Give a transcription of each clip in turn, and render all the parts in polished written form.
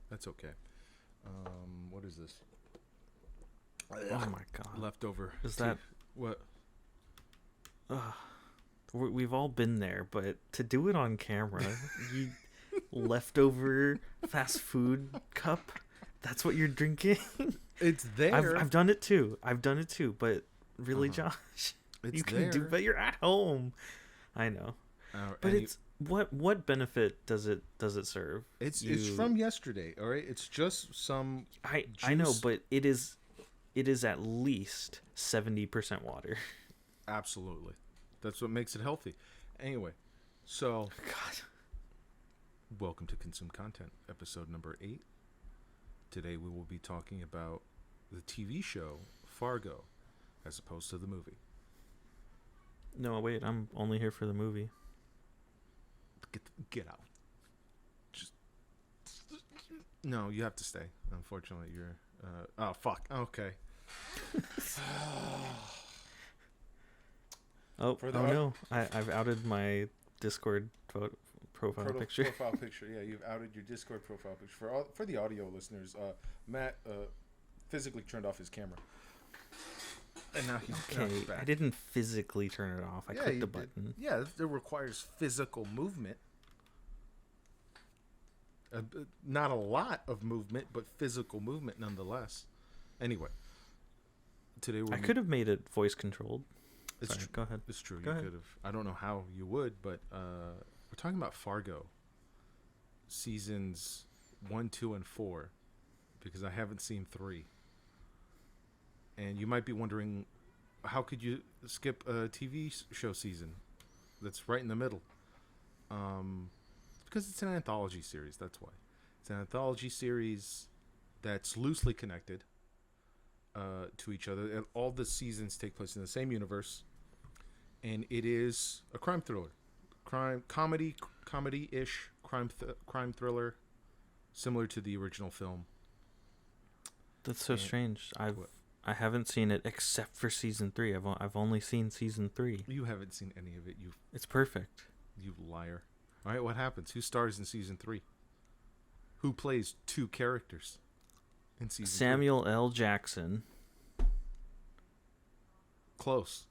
That's okay. What is this? Oh my god. Leftover. Is that What? we've all been there, but to do it on camera, you leftover fast food cup, that's what you're drinking? It's I've there. I've done it too. But really, Uh-huh. Josh, It's you can do there. but you're at home. I know. But Any, it's what benefit does it serve? it's from yesterday. All right. It's just some I know, juice. but it is at least 70% water. Absolutely. That's what makes it healthy. Anyway, so God. welcome to Consume Content, episode number 8. Today we will be talking about the TV show Fargo, as opposed to the movie. No, wait, I'm only here for the movie. Get out. Just no, you have to stay. Unfortunately, you're. Oh fuck. Okay. Oh, For the no. I've outed my Discord profile picture. Profile picture. Yeah, you've outed your Discord profile picture. For the audio listeners, Matt physically turned off his camera, and now he's back. I didn't physically turn it off. I clicked the button. Yeah, it requires physical movement. Not a lot of movement, but physical movement nonetheless. Anyway, today I could have made it voice controlled. Sorry, go ahead. It's true. Go You ahead. could have. I don't know how you would, but we're talking about Fargo, seasons 1, 2, and 4, because I haven't seen 3. And you might be wondering, how could you skip a TV show season that's right in the middle? Because it's an anthology series. That's why. It's an anthology series that's loosely connected to each other, and all the seasons take place in the same universe. And it is a crime thriller, comedy-ish crime thriller, similar to the original film. That's so strange. I haven't seen it except for season 3. I've only seen season 3. You haven't seen any of it, It's perfect. you liar. All right, what happens? Who stars in season 3? Who plays 2 characters in season 3? Samuel L. Jackson. Close.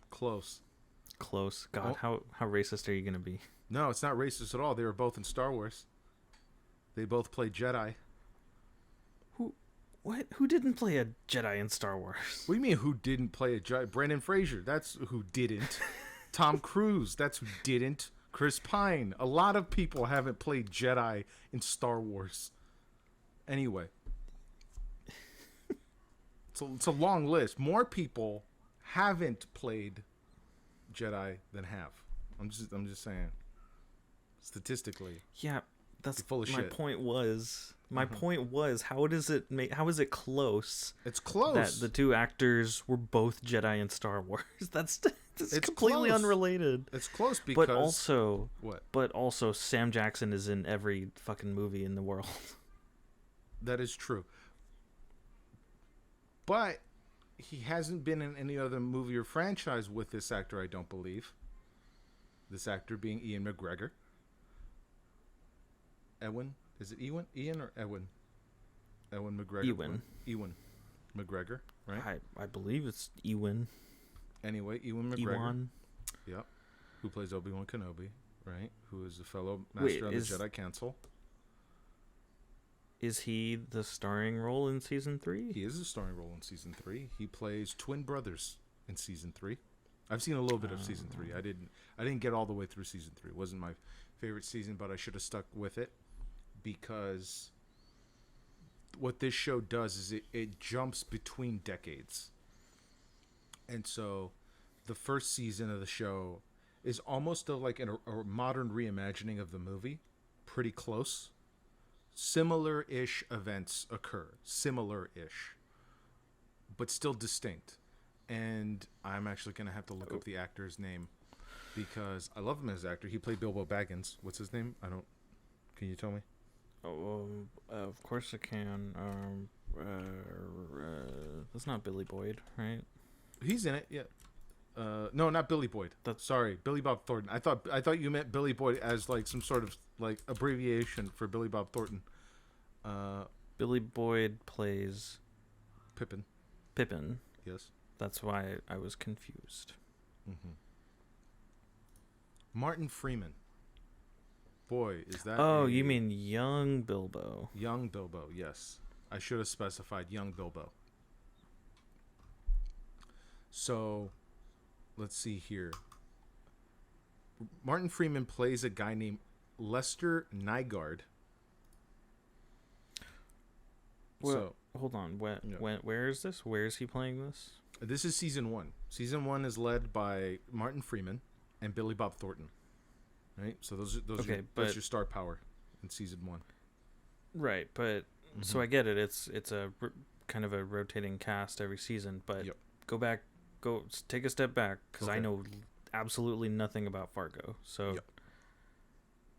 Close. God, how racist are you gonna be? No, it's not racist at all. They were both in Star Wars. They both played Jedi. What? Who didn't play a Jedi in Star Wars? What do you mean who didn't play a Jedi? Brendan Fraser, that's who didn't. Tom Cruise, that's who didn't. Chris Pine. A lot of people haven't played Jedi in Star Wars. Anyway. It's a long list. More people haven't played Jedi than have. I'm just saying. Statistically. Yeah, that's You're full of my shit. point was. My point was, how is it close? It's close. That the two actors were both Jedi in Star Wars. That's It's completely close. unrelated. It's close because But what? also Sam Jackson is in every fucking movie in the world. That is true. But he hasn't been in any other movie or franchise with this actor, I don't believe. This actor being Ian McGregor. Ewan? Is it Ewan? Ian or Ewan? Ewan McGregor. Ewan McGregor, right? I believe it's Ewan. Anyway, Ewan McGregor. Ewan. Yep. Who plays Obi-Wan Kenobi, right? Who is a fellow master on the Jedi Council. Is he the starring role in season 3? He is a starring role in season 3. He plays twin brothers in season 3. I've seen a little bit of season 3. I didn't get all the way through season 3. It wasn't my favorite season, but I should have stuck with it because what this show does is it jumps between decades. And so the first season of the show is almost like a modern reimagining of the movie. Pretty close. Similar-ish events occur. Similar-ish. But still distinct. And I'm actually going to have to look up the actor's name because I love him as an actor. He played Bilbo Baggins. What's his name? Can you tell me? Oh, of course I can. That's not Billy Boyd, right? He's in it, yeah. No, not Billy Boyd. Sorry, Billy Bob Thornton. I thought you meant Billy Boyd as like some sort of like abbreviation for Billy Bob Thornton. Billy Boyd plays Pippin. Pippin. Yes. That's why I was confused. Mm-hmm. Martin Freeman. Boy, is that you mean young Bilbo. Young Bilbo, yes. I should have specified young Bilbo. So, let's see here. Martin Freeman plays a guy named Lester Nygaard. Well, hold on. Where is this? Where is he playing this? This is season 1. Season 1 is led by Martin Freeman and Billy Bob Thornton. Right? So that's your star power in season 1. Right, but so I get it. It's a kind of a rotating cast every season, but take a step back, because I know absolutely nothing about Fargo. So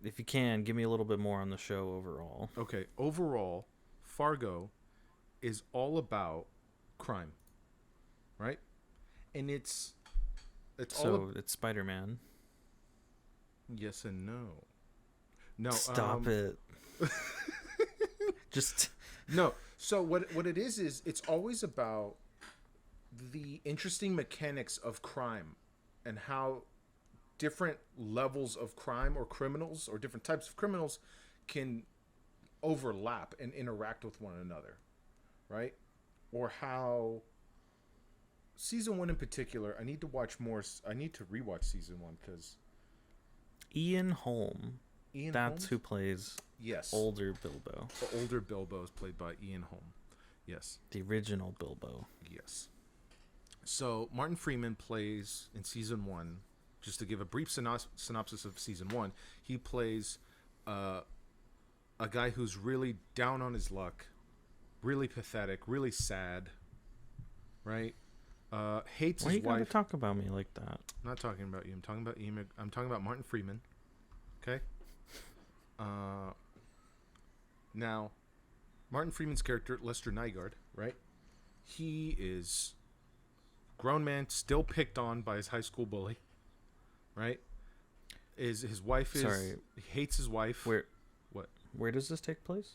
if you can, give me a little bit more on the show overall. Okay, overall, Fargo is all about crime, right? And it's it's Spider-Man. Yes and no. No, stop it. Just no. So what it is it's always about the interesting mechanics of crime and how different levels of crime or criminals or different types of criminals can overlap and interact with one another, right? Or how season 1 in particular, I need to rewatch season 1 because Ian Holm. That's Holmes? who plays older Bilbo. The older Bilbo is played by Ian Holm. Yes. The original Bilbo. Yes. So Martin Freeman plays in season 1, just to give a brief synopsis of season 1, he plays a guy who's really down on his luck, really pathetic, really sad, right? Hates his wife. Why you gotta talk about me like that? I'm not talking about you. I'm talking about Ian. I'm talking about Martin Freeman. Okay. Now, Martin Freeman's character Lester Nygaard, right? He is grown man, still picked on by his high school bully, right? His wife is he hates his wife. Where does this take place?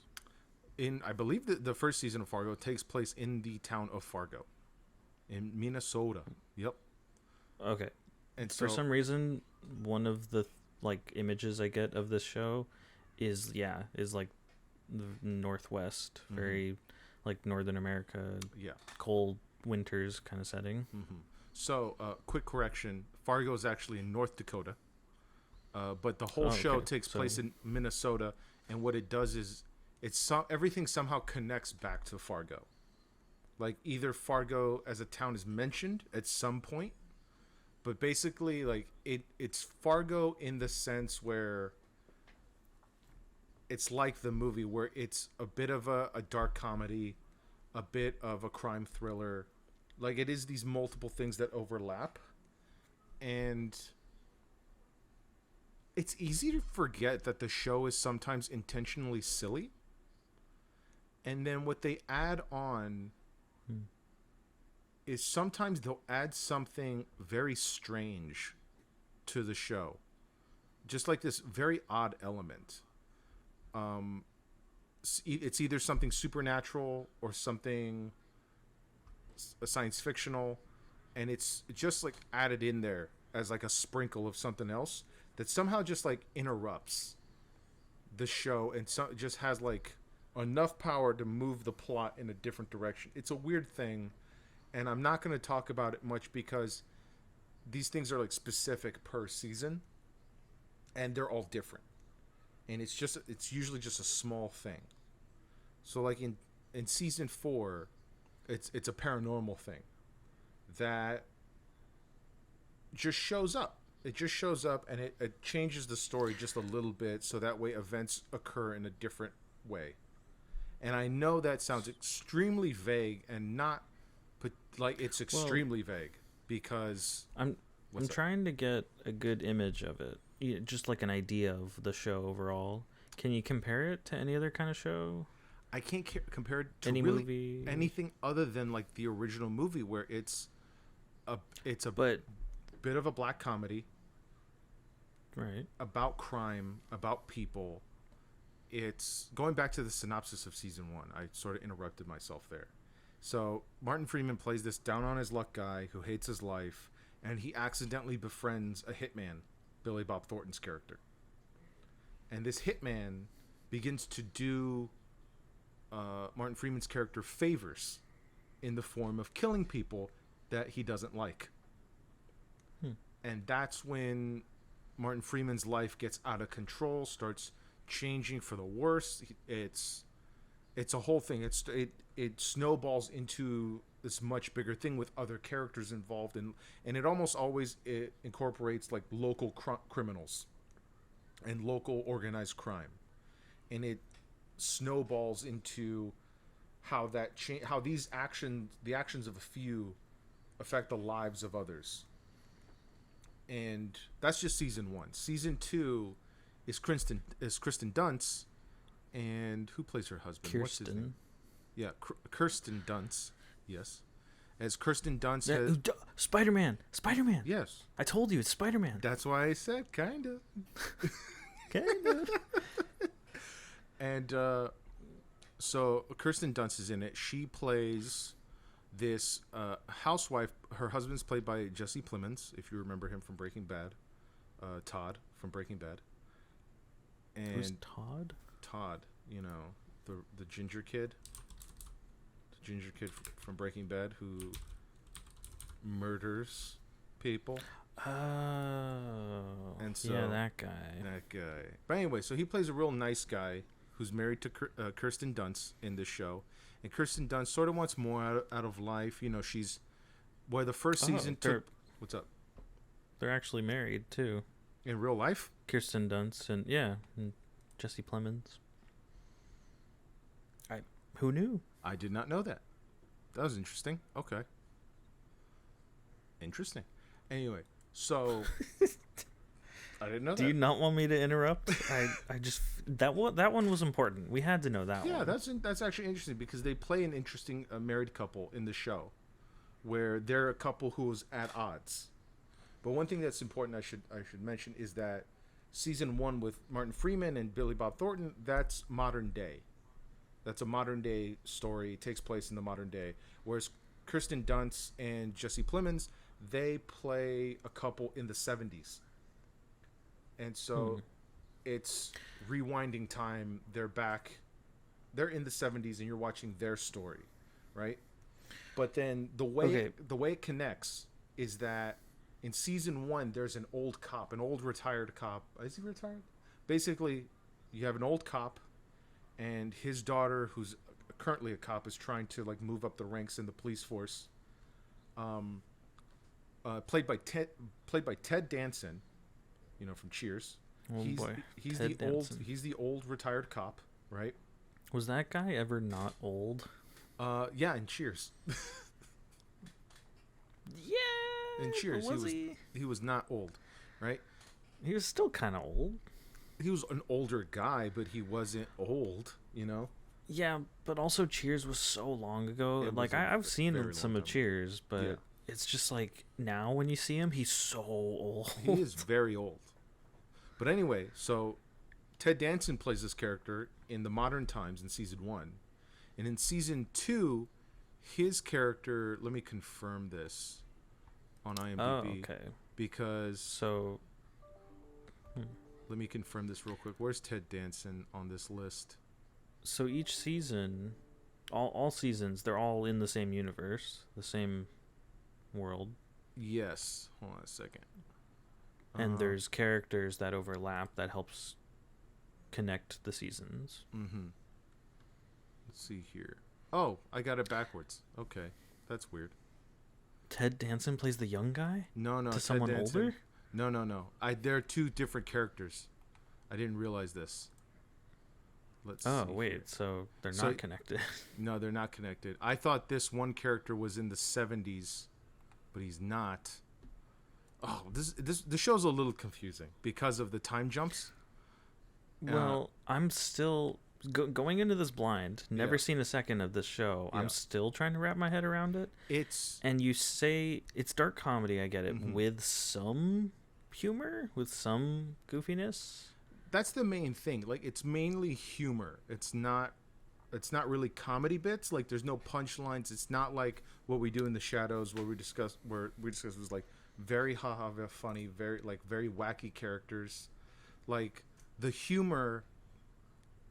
I believe the first season of Fargo takes place in the town of Fargo, in Minnesota. Yep. Okay. And so, for some reason, one of the images I get of this show is like the Northwest, very like Northern America, cold winters kind of setting. So, quick correction: Fargo is actually in North Dakota, but the whole show takes place in Minnesota. And what it does is everything somehow connects back to Fargo. Like either Fargo as a town is mentioned at some point, but basically like it's Fargo in the sense where it's like the movie, where it's a bit of a dark comedy, a bit of a crime thriller. Like it is these multiple things that overlap, and it's easy to forget that the show is sometimes intentionally silly. And then what they add on is sometimes they'll add something very strange to the show. Just like this very odd element. It's either something supernatural or something science fictional, and it's just like added in there as like a sprinkle of something else that somehow just like interrupts the show and just has like enough power to move the plot in a different direction. It's a weird thing, and I'm not going to talk about it much because these things are like specific per season, and they're all different. And it's usually just a small thing. So like in season 4, it's a paranormal thing that just shows up. It just shows up, and it changes the story just a little bit, so that way events occur in a different way. And I know that sounds extremely vague, and not, but like it's extremely vague because I'm trying to get a good image of it, just like an idea of the show overall. Can you compare it to any other kind of show? I can't compare it to any really movie, anything other than like the original movie, where it's a bit of a black comedy. Right. About crime, about people. it's going back to the synopsis of season 1. I sort of interrupted myself there. So Martin Freeman plays this down on his luck guy who hates his life, and he accidentally befriends a hitman, Billy Bob Thornton's character. And this hitman begins to do Martin Freeman's character favors in the form of killing people that he doesn't like. And that's when Martin Freeman's life gets out of control, starts changing for the worse. It's a whole thing. It snowballs into this much bigger thing with other characters involved, and it almost always incorporates like local criminals and local organized crime, and it snowballs into how the actions of a few affect the lives of others. And that's just season 1. Season 2 is Kristen Dunst, and who plays her husband? What's his name? Yeah, Kirsten Dunst. Yes, as Kirsten Dunst. Spider-Man. Yes, I told you it's Spider-Man. That's why I said kinda. Kinda. And so Kirsten Dunst is in it. She plays this housewife. Her husband's played by Jesse Plemons, if you remember him from Breaking Bad. Todd from Breaking Bad. And who's Todd? Todd, the ginger kid. The ginger kid from Breaking Bad who murders people. Oh. And so, yeah, that guy. But anyway, so he plays a real nice guy who's married to Kirsten Dunst in this show. And Kirsten Dunst sort of wants more out of life. She's... Well, the first season took... What's up? They're actually married, too. In real life? Kirsten Dunst and Jesse Plemons. Who knew? I did not know that. That was interesting. Okay. Interesting. Anyway, so... I didn't know that. Do you not want me to interrupt? I just... That one was important. We had to know that one. Yeah, that's actually interesting because they play an interesting married couple in the show where they're a couple who's at odds. But one thing that's important I should mention is that season 1 with Martin Freeman and Billy Bob Thornton, that's modern day. That's a modern day story. It takes place in the modern day. Whereas Kirsten Dunst and Jesse Plemons, they play a couple in the 70s. And so it's rewinding time. They're back. They're in the 70s and you're watching their story, right? But then the way it connects is that in season 1, there's an old cop, an old retired cop. Is he retired? Basically, you have an old cop, and his daughter, who's currently a cop, is trying to like move up the ranks in the police force. Played by Ted Danson, from Cheers. Oh boy, he's Ted the Danson. He's the old retired cop, right? Was that guy ever not old? Yeah, in Cheers. Yeah. In Cheers, was he was not old, right? He was still kind of old. He was an older guy, but he wasn't old, Yeah, but also Cheers was so long ago. Like I've seen some of Cheers, but it's just like now when you see him, he's so old. He is very old. But anyway, so Ted Danson plays this character in the modern times in season 1. And in season 2, his character, let me confirm this on IMDb. Oh, okay. Because let me confirm this real quick. Where's Ted Danson on this list? So each season, all seasons, they're all in the same universe, the same world. Yes. Hold on a second. And there's characters that overlap that helps connect the seasons. Mm-hmm. Let's see here. Oh, I got it backwards. Okay. That's weird. Ted Danson plays the young guy? No. To Ted someone Danson. older? No. They're two different characters. I didn't realize this. Let's see wait, here. so they're not connected. No, they're not connected. I thought this one character was in the 70s, but he's not. Oh, this show's a little confusing because of the time jumps. Well, I'm still going into this blind. Never seen a second of this show. Yeah. I'm still trying to wrap my head around it. And you say it's dark comedy. I get it, with some humor, with some goofiness. that's the main thing. Like, it's mainly humor. It's not really comedy bits. Like, there's no punchlines. It's not like what we do in the shadows where we discuss was like very very funny, very wacky characters. Like, the humor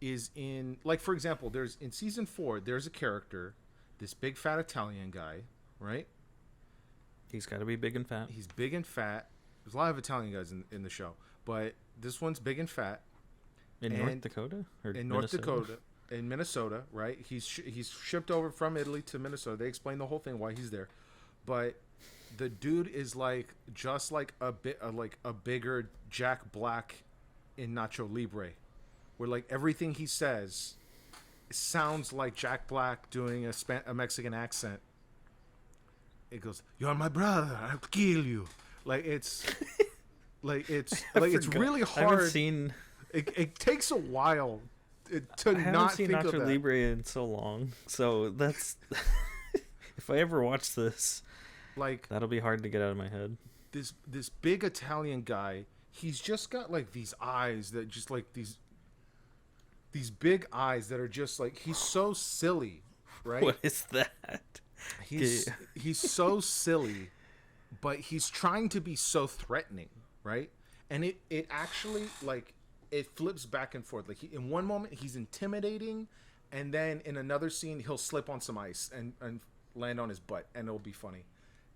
is in, like, for example, there's in season 4 there's a character, this big fat Italian guy, right? He's got to be big and fat. He's big and fat. There's a lot of Italian guys in the show, but this one's big and fat. In North Dakota? Or in North Dakota. In Minnesota, right? He's shipped over from Italy to Minnesota. They explain the whole thing why he's there, but the dude is like just like a bigger Jack Black in Nacho Libre, where like everything he says sounds like Jack Black doing a Mexican accent. It goes, "You're my brother. I'll kill you." Like it's it's really hard. I haven't seen. It takes a while to I haven't not seen think Nacho of that. Libre in so long, so that's if I ever watch this, Like, that'll be hard to get out of my head. this big Italian guy, he's just got like these eyes that just like these big eyes that are just like, he's so silly, right? What is that? He's so silly, but he's trying to be so threatening, right? And it actually, like, it flips back and forth. Like, in one moment he's intimidating, and then in another scene he'll slip on some ice and land on his butt, and it'll be funny.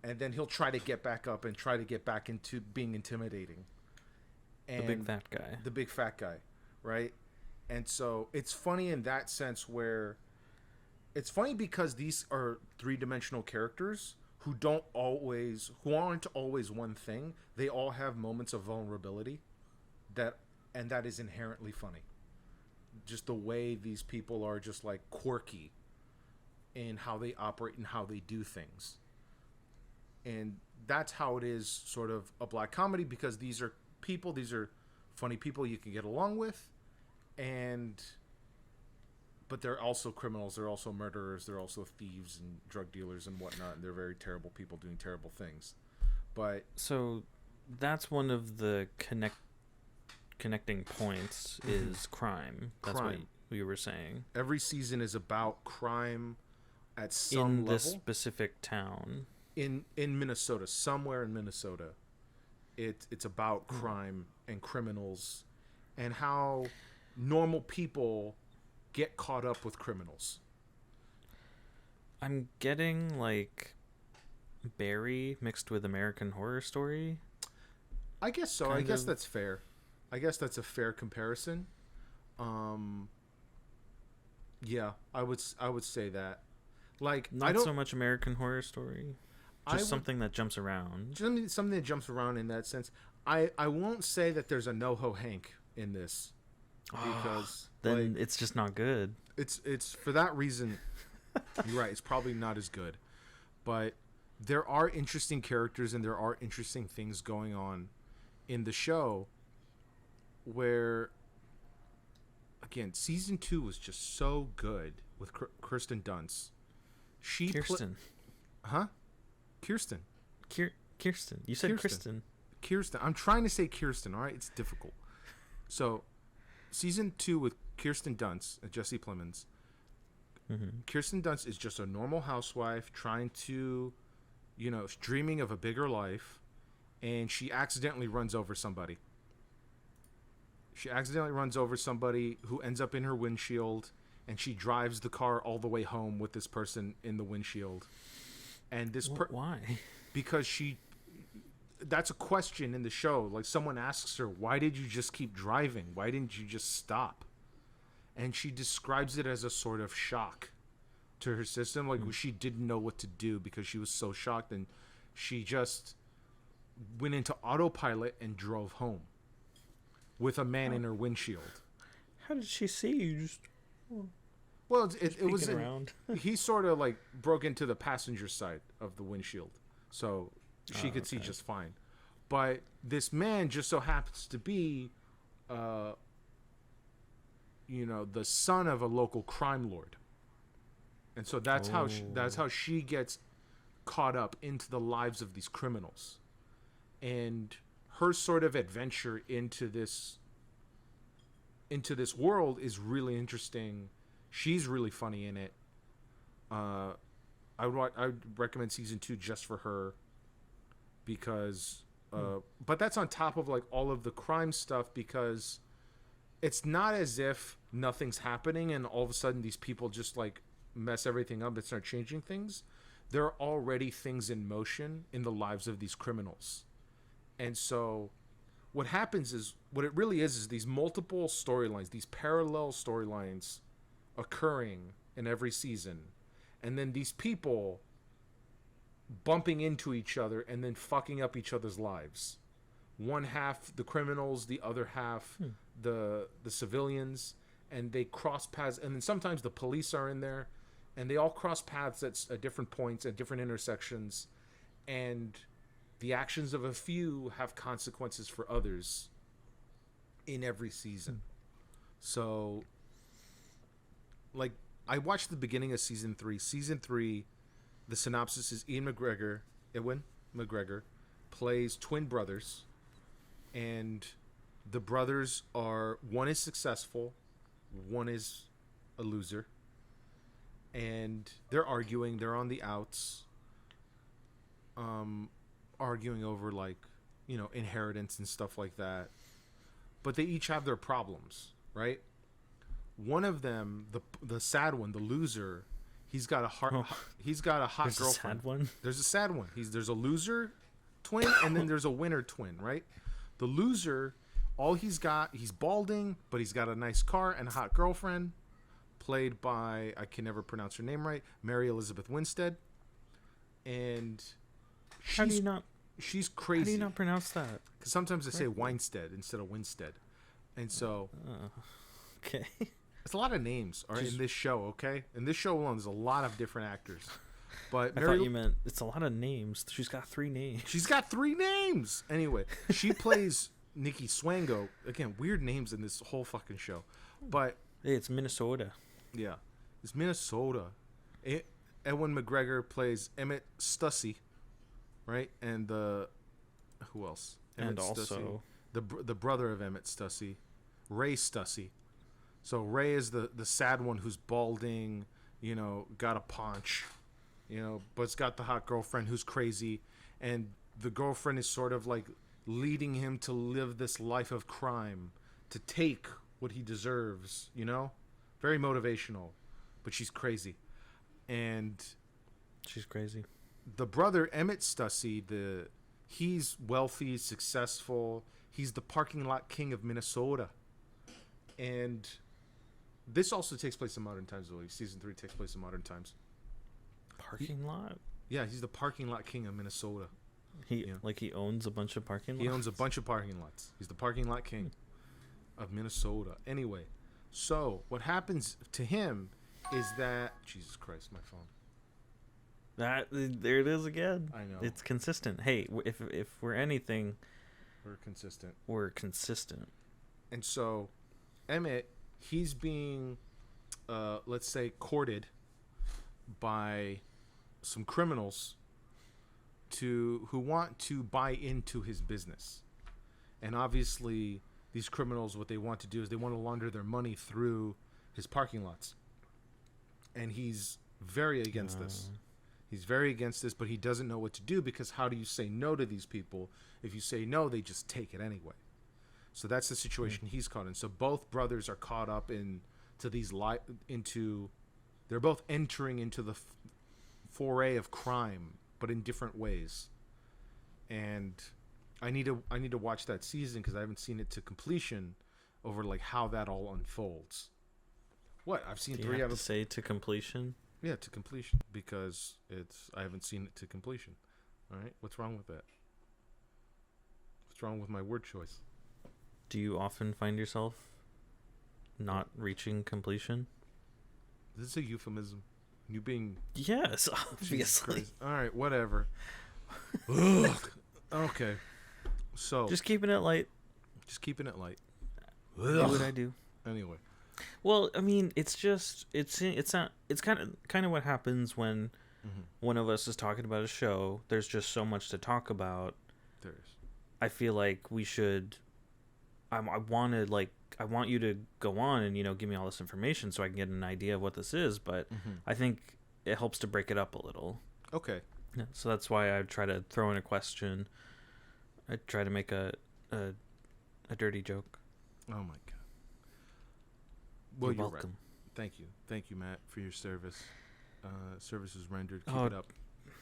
And then he'll try to get back up and try to get back into being intimidating. And The big fat guy. The big fat guy, right? And so it's funny in that sense, where it's funny because these are three-dimensional characters who aren't always one thing. They all have moments of vulnerability and that is inherently funny. Just the way these people are just like quirky in how they operate and how they do things. And that's how it is sort of a black comedy, because these are funny people you can get along with, but they're also criminals, they're also murderers, they're also thieves and drug dealers and whatnot, and they're very terrible people doing terrible things. But So that's one of the connecting points is crime. That's what we were saying. Every season is about crime at some level. In this specific town. In Minnesota, somewhere in Minnesota. It's about crime and criminals and how normal people get caught up with criminals. I'm getting like Barry mixed with American Horror Story. I guess so. I guess that's fair. I guess that's a fair comparison. Yeah, I would say that. Like, Not so much American Horror Story. Just something that jumps around. Something that jumps around in that sense. I won't say that there's a NoHo Hank in this, because then it's just not good. It's for that reason. You're right. It's probably not as good, but there are interesting characters and there are interesting things going on in the show. Where, again, season 2 was just so good with Kirsten Dunst. Kirsten. Kirsten. Kirsten. You said Kristen. Kirsten. I'm trying to say Kirsten, all right? It's difficult. So, season 2 with Kirsten Dunst and Jesse Plemons. Mm-hmm. Kirsten Dunst is just a normal housewife trying to, dreaming of a bigger life, and she accidentally runs over somebody. She accidentally runs over somebody who ends up in her windshield, and she drives the car all the way home with this person in the windshield. And this why? Because that's a question in the show. Like, someone asks her, "Why did you just keep driving? Why didn't you just stop?" And she describes it as a sort of shock to her system. Like, she didn't know what to do because she was so shocked, and she just went into autopilot and drove home with a man in her windshield. How did she see you? Just well, it was around. He sort of like broke into the passenger side of the windshield, so she could see just fine. But this man just so happens to be, the son of a local crime lord, and so that's how she gets caught up into the lives of these criminals, and her sort of adventure into this into this world is really interesting. She's really funny in it. I would recommend season 2 just for her, because but that's on top of like all of the crime stuff, because it's not as if nothing's happening and all of a sudden these people just like mess everything up and start changing things. There are already things in motion in the lives of these criminals. And so what happens is, what it really is these multiple storylines, these parallel storylines occurring in every season. And then these people bumping into each other and then fucking up each other's lives. One half the criminals, the other half the civilians, and they cross paths. And then sometimes the police are in there, and they all cross paths at different points, at different intersections, and the actions of a few have consequences for others in every season. So, like, I watched the beginning of season 3. Season 3, the synopsis is Ewan McGregor plays twin brothers, and the brothers are, one is successful, one is a loser, and they're arguing. They're on the outs, arguing over, like, you know, inheritance and stuff like that. But they each have their problems, right? One of them, the sad one, the loser, he's got a hot There's girlfriend. A sad one? There's a sad one. There's a loser twin, and then there's a winner twin, right? The loser, he's balding, but he's got a nice car and a hot girlfriend, played by, I can never pronounce her name right, Mary Elizabeth Winstead. And she's crazy. How do you not pronounce that? Because sometimes they say Winstead instead of Winstead. And so... okay. It's a lot of names in this show, okay? In this show alone, there's a lot of different actors. But I thought you meant it's a lot of names. She's got 3 names. She's got 3 names! Anyway, she plays Nikki Swango. Again, weird names in this whole fucking show. But... Hey, it's Minnesota. Yeah. It's Minnesota. Ewan McGregor plays Emmett Stussy, right? And who else? Emmett and also... Stussy. The brother of Emmett Stussy, Ray Stussy. So Ray is the sad one who's balding, you know, got a paunch, you know, but's got the hot girlfriend who's crazy, and the girlfriend is sort of like leading him to live this life of crime, to take what he deserves, you know? Very motivational, but she's crazy. And she's crazy. The brother, Emmett Stussy, he's wealthy, successful. He's the parking lot king of Minnesota. And this also takes place in modern times, though. Season 3 takes place in modern times. Parking lot? Yeah, he's the parking lot king of Minnesota. He owns a bunch of parking lots? He owns a bunch of parking lots. He's the parking lot king of Minnesota. Anyway, so what happens to him is that... Jesus Christ, my phone. There it is again. I know. It's consistent. Hey, if we're anything... We're consistent. And so, Emmett, he's being, let's say, courted by some criminals who want to buy into his business. And obviously, these criminals, what they want to do is they want to launder their money through his parking lots. And he's very against this. He's very against this, but he doesn't know what to do, because how do you say no to these people? If you say no, they just take it anyway. So that's the situation he's caught in. So both brothers are caught up they're both entering into the foray of crime, but in different ways. And I need to watch that season, because I haven't seen it to completion, over like how that all unfolds. What? I've seen 3 out of... say to completion? Yeah, to completion, because I haven't seen it to completion. All right, what's wrong with that? What's wrong with my word choice? Do you often find yourself not reaching completion? This is a euphemism. You being... Yes, obviously. All right, whatever. Ugh. Okay. So... Just keeping it light. Do what I do. Anyway. Well, I mean, it's kind of what happens when one of us is talking about a show. There's just so much to talk about. There is. I feel like we should... I want to, like, I want you to go on and, give me all this information so I can get an idea of what this is. But I think it helps to break it up a little. Okay. Yeah, so that's why I try to throw in a question. I try to make a dirty joke. Oh my god. Well, You're welcome. Right. Thank you, Matt, for your service. Service is rendered.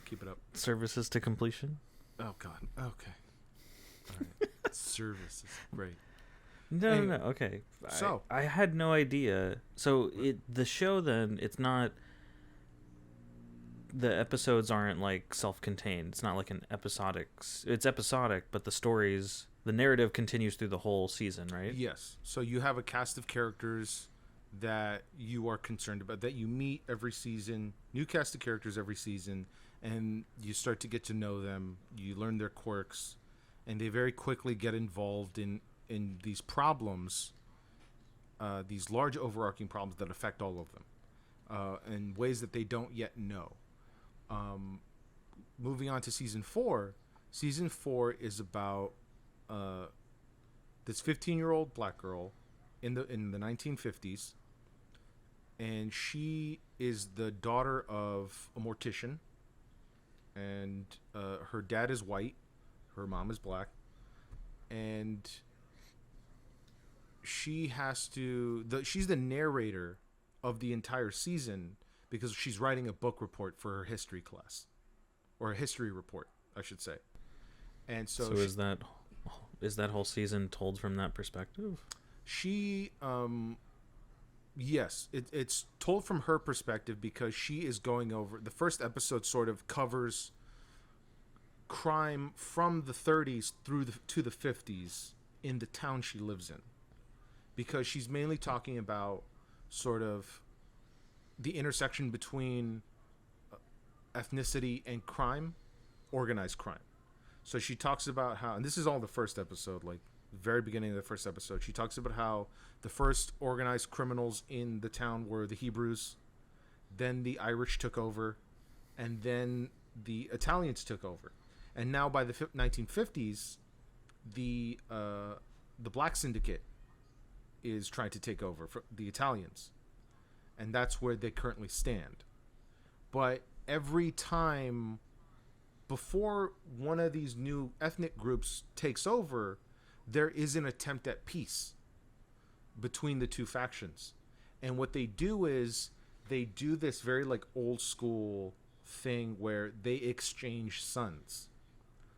Keep it up. Services to completion. Oh god. Okay. All right. Service is great. No. Okay. So I had no idea. So the show then, it's not. The episodes aren't like self-contained. It's not like an episodic. It's episodic, but the narrative continues through the whole season, right? Yes. So you have a cast of characters that you are concerned about, that you meet every season, new cast of characters every season, and you start to get to know them. You learn their quirks, and they very quickly get involved in these problems, these large overarching problems that affect all of them, in ways that they don't yet know. Moving on to season 4. Season 4 is about this 15-year-old black girl in the 1950s, and she is the daughter of a mortician, and her dad is white, her mom is black, and she has to she's the narrator of the entire season because she's writing a book report for her history class, or a history report, I should say. And so is that whole season told from that perspective? She yes, it's told from her perspective because she is going over the first episode. Sort of covers crime from the 30s to the 50s in the town she lives in, because she's mainly talking about sort of the intersection between ethnicity and crime, organized crime. So she talks about how, and this is all the first episode, like the very beginning of the first episode, she talks about how the first organized criminals in the town were the Hebrews, then the Irish took over, and then the Italians took over. And now by the 1950s, the Black Syndicate is trying to take over for the Italians. And that's where they currently stand. But every time before one of these new ethnic groups takes over, there is an attempt at peace between the two factions. And what they do is they do this very like old school thing where they exchange sons.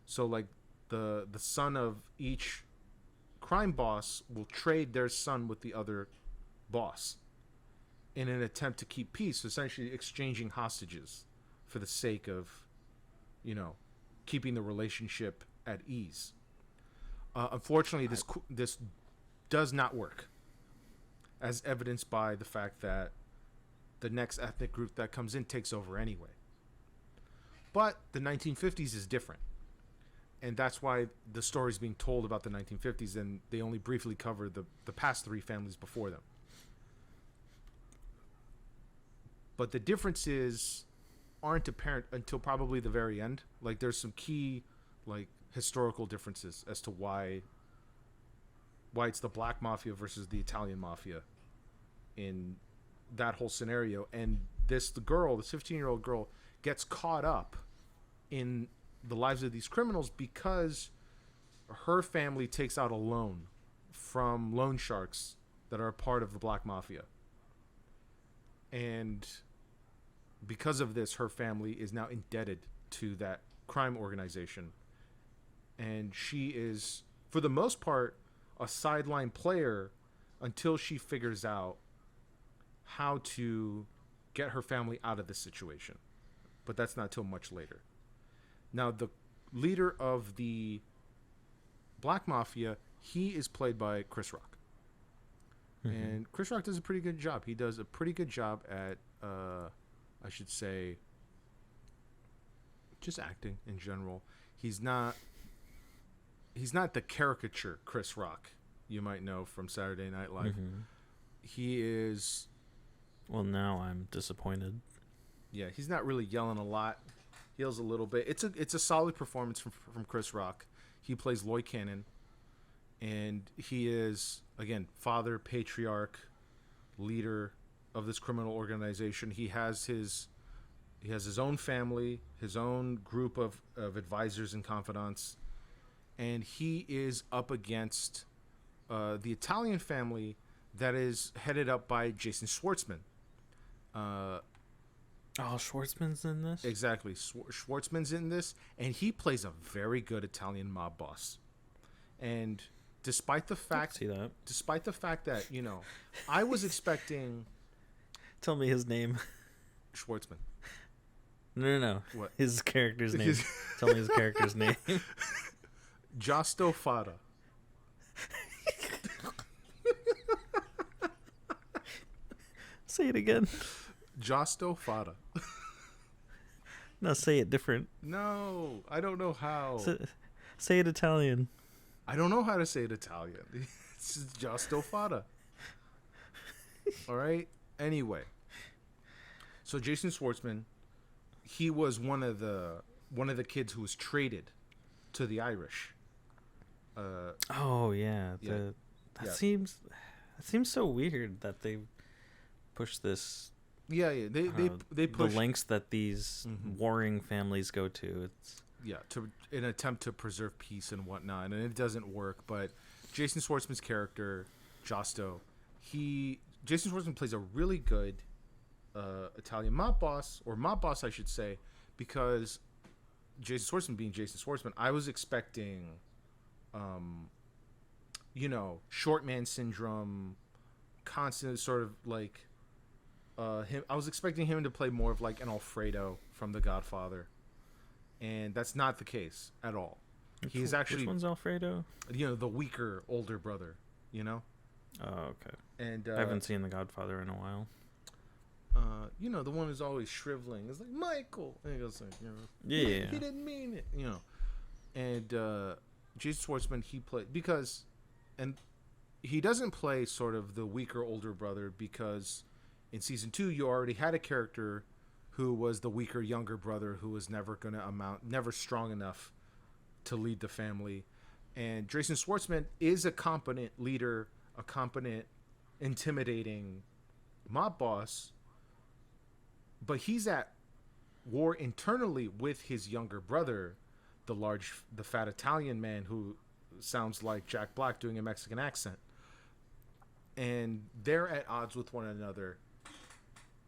So like the son of each crime boss will trade their son with the other boss in an attempt to keep peace, essentially exchanging hostages for the sake of, keeping the relationship at ease. Unfortunately, this does not work, as evidenced by the fact that the next ethnic group that comes in takes over anyway. But the 1950s is different, and that's why the story is being told about the 1950s, and they only briefly cover the past 3 families before them. But the differences aren't apparent until probably the very end. Like there's some key like historical differences as to why it's the black mafia versus the Italian mafia in that whole scenario. And this 15-year-old girl gets caught up in the lives of these criminals because her family takes out a loan from loan sharks that are a part of the black mafia. And because of this, her family is now indebted to that crime organization. And she is, for the most part, a sideline player until she figures out how to get her family out of this situation. But that's not till much later. Now, the leader of the Black Mafia, he is played by Chris Rock. Mm-hmm. And Chris Rock does a pretty good job. He does a pretty good job at, I should say, just acting in general. He's not the caricature Chris Rock you might know from Saturday Night Live. Mm-hmm. He is... Well, now I'm disappointed. Yeah, he's not really yelling a lot. He yells a little bit. It's a solid performance from Chris Rock. He plays Lloyd Cannon, and he is, again, father, patriarch, leader of this criminal organization. He has his own family, his own group of advisors and confidants, and he is up against the Italian family that is headed up by Jason Schwartzman. Schwartzman's in this? Exactly. Schwartzman's in this, and he plays a very good Italian mob boss. And despite the fact that, you know, I was expecting... Tell me his name. Schwartzman. No. What? His character's name. Tell me his character's name. Giusto Fata. Say it again. Giusto Fata. No, say it different. No, I don't know how. Say it Italian. I don't know how to say it Italian. It's Giusto Fata. All right. Anyway, so Jason Schwartzman, he was one of the kids who was traded to the Irish. That seems so weird that they push this. Yeah. They push the lengths that these warring families go to. It's to an attempt to preserve peace and whatnot, and it doesn't work. But Jason Schwartzman's character, Giusto, Jason Schwartzman plays a really good Italian mob boss, I should say, because Jason Schwartzman being Jason Schwartzman, I was expecting, short man syndrome, constant sort of like him. I was expecting him to play more of like an Alfredo from The Godfather, and that's not the case at all. He's actually... Which one's Alfredo? The weaker older brother. Oh, okay. And I haven't seen The Godfather in a while. The one who's always shriveling. It's like, Michael. And he goes like, yeah. He didn't mean it, And Jason Schwartzman, and he doesn't play sort of the weaker older brother because in season 2 you already had a character who was the weaker younger brother who was never strong enough to lead the family. And Jason Schwartzman is a competent leader, a competent, intimidating mob boss, but he's at war internally with his younger brother, the fat Italian man who sounds like Jack Black doing a Mexican accent. And they're at odds with one another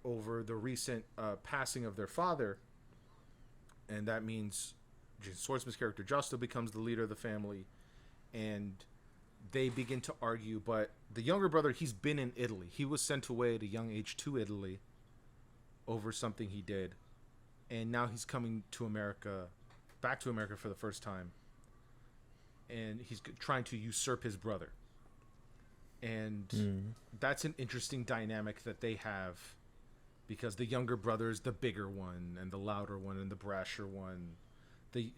over the recent passing of their father, and that means Jason Schwartzman's character Giusto becomes the leader of the family, and they begin to argue. But the younger brother, he's been in Italy. He was sent away at a young age to Italy over something he did, and now he's coming back to America for the first time, and he's trying to usurp his brother. And that's an interesting dynamic that they have, because the younger brother is the bigger one and the louder one and the brasher one.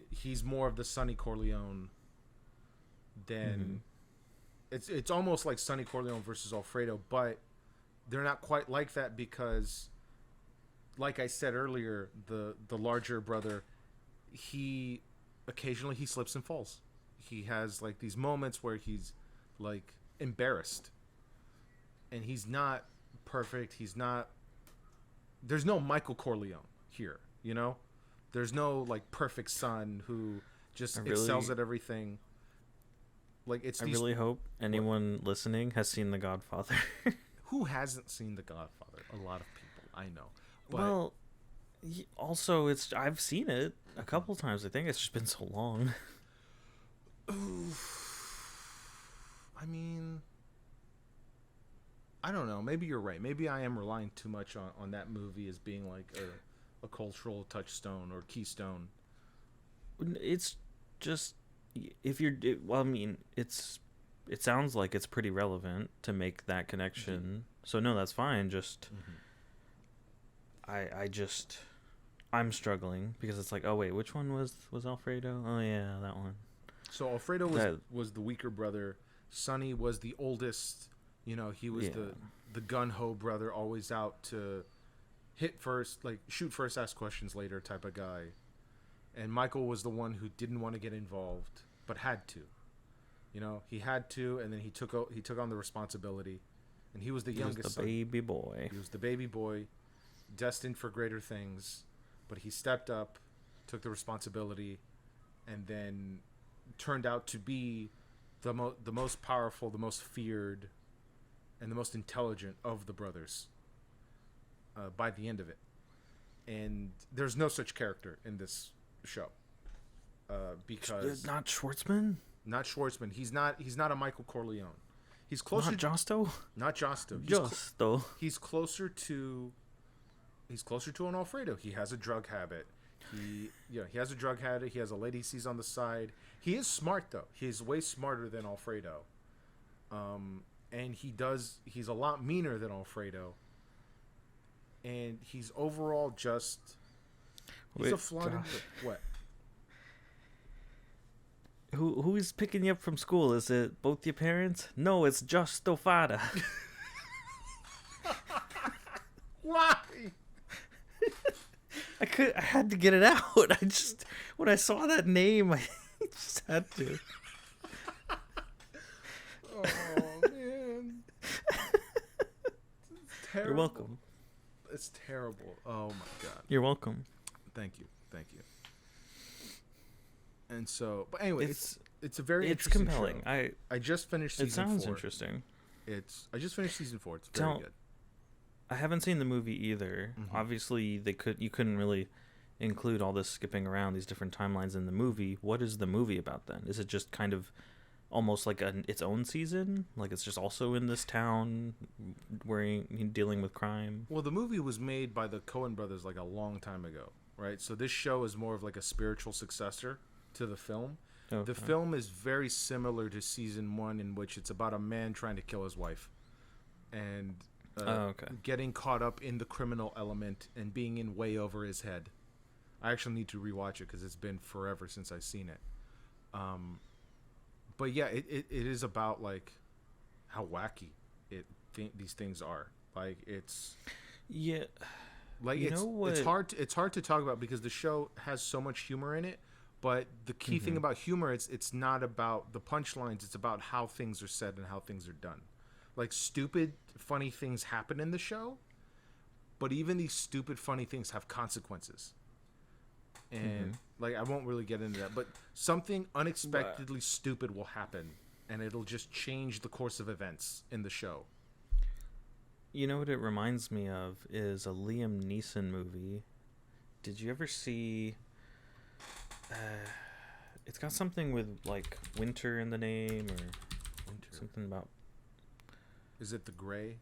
He's more of the Sonny Corleone than... It's almost like Sonny Corleone versus Alfredo, but they're not quite like that because, like I said earlier, the larger brother, he occasionally slips and falls. He has like these moments where he's like embarrassed, and he's not perfect. There's no Michael Corleone here, There's no like perfect son who just excels at everything. Like I really hope anyone listening has seen The Godfather. Who hasn't seen The Godfather? A lot of people, I know. But well, also I've seen it a couple times. I think it's just been so long. I mean, I don't know. Maybe you're right. Maybe I am relying too much on that movie as being like a cultural touchstone or keystone. It's just... it sounds like it's pretty relevant to make that connection. So no, that's fine. Just I'm struggling because it's like, oh wait, which one was Alfredo? Oh yeah, that one. So Alfredo was the weaker brother. Sonny was the oldest. He was the gun-ho brother, always out to hit first, like shoot first, ask questions later type of guy. And Michael was the one who didn't want to get involved, but had to. He had to, and then he took on the responsibility, and he was the youngest. He was son. the baby boy. He was the baby boy, destined for greater things, but he stepped up, took the responsibility, and then turned out to be the most powerful, the most feared, and the most intelligent of the brothers. By the end of it, and there's no such character in this show, because not Schwartzman. Not Schwartzman. He's not a Michael Corleone. He's closer. Not Josto. Not Josto. Josto. He's closer to an Alfredo. He has a drug habit. He has a drug habit. He has a lady he sees on the side. He is smart though. He's way smarter than Alfredo. And he's a lot meaner than Alfredo. And he's overall just he's a flawed what? Who is picking you up from school? Is it both your parents? No, it's just the father. Why? I had to get it out. When I saw that name, I just had to. Oh man. It's terrible. You're welcome. It's terrible. Oh my god. You're welcome. Thank you. And so, but anyway, it's a very it's interesting compelling. show. I just finished season 4. It sounds interesting. I just finished season 4. It's very good. I haven't seen the movie either. Mm-hmm. Obviously, you couldn't really include all this skipping around these different timelines in the movie. What is the movie about then? Is it just kind of almost like its own season? Like it's just also in this town where dealing with crime? Well, the movie was made by the Coen brothers like a long time ago, right? So this show is more of like a spiritual successor to the film. Okay. The film is very similar to season 1, in which it's about a man trying to kill his wife and getting caught up in the criminal element and being in way over his head. I actually need to rewatch it because it's been forever since I've seen it. But yeah, it is about like how wacky these things are. Like it's like it's hard to talk about because the show has so much humor in it. But the key thing about humor is it's not about the punchlines. It's about how things are said and how things are done. Like stupid, funny things happen in the show, but even these stupid, funny things have consequences. And like I won't really get into that, but something unexpectedly stupid will happen, and it'll just change the course of events in the show. You know what it reminds me of is a Liam Neeson movie. Did you ever see? It's got something with like winter in the name or something about. Is it The Gray?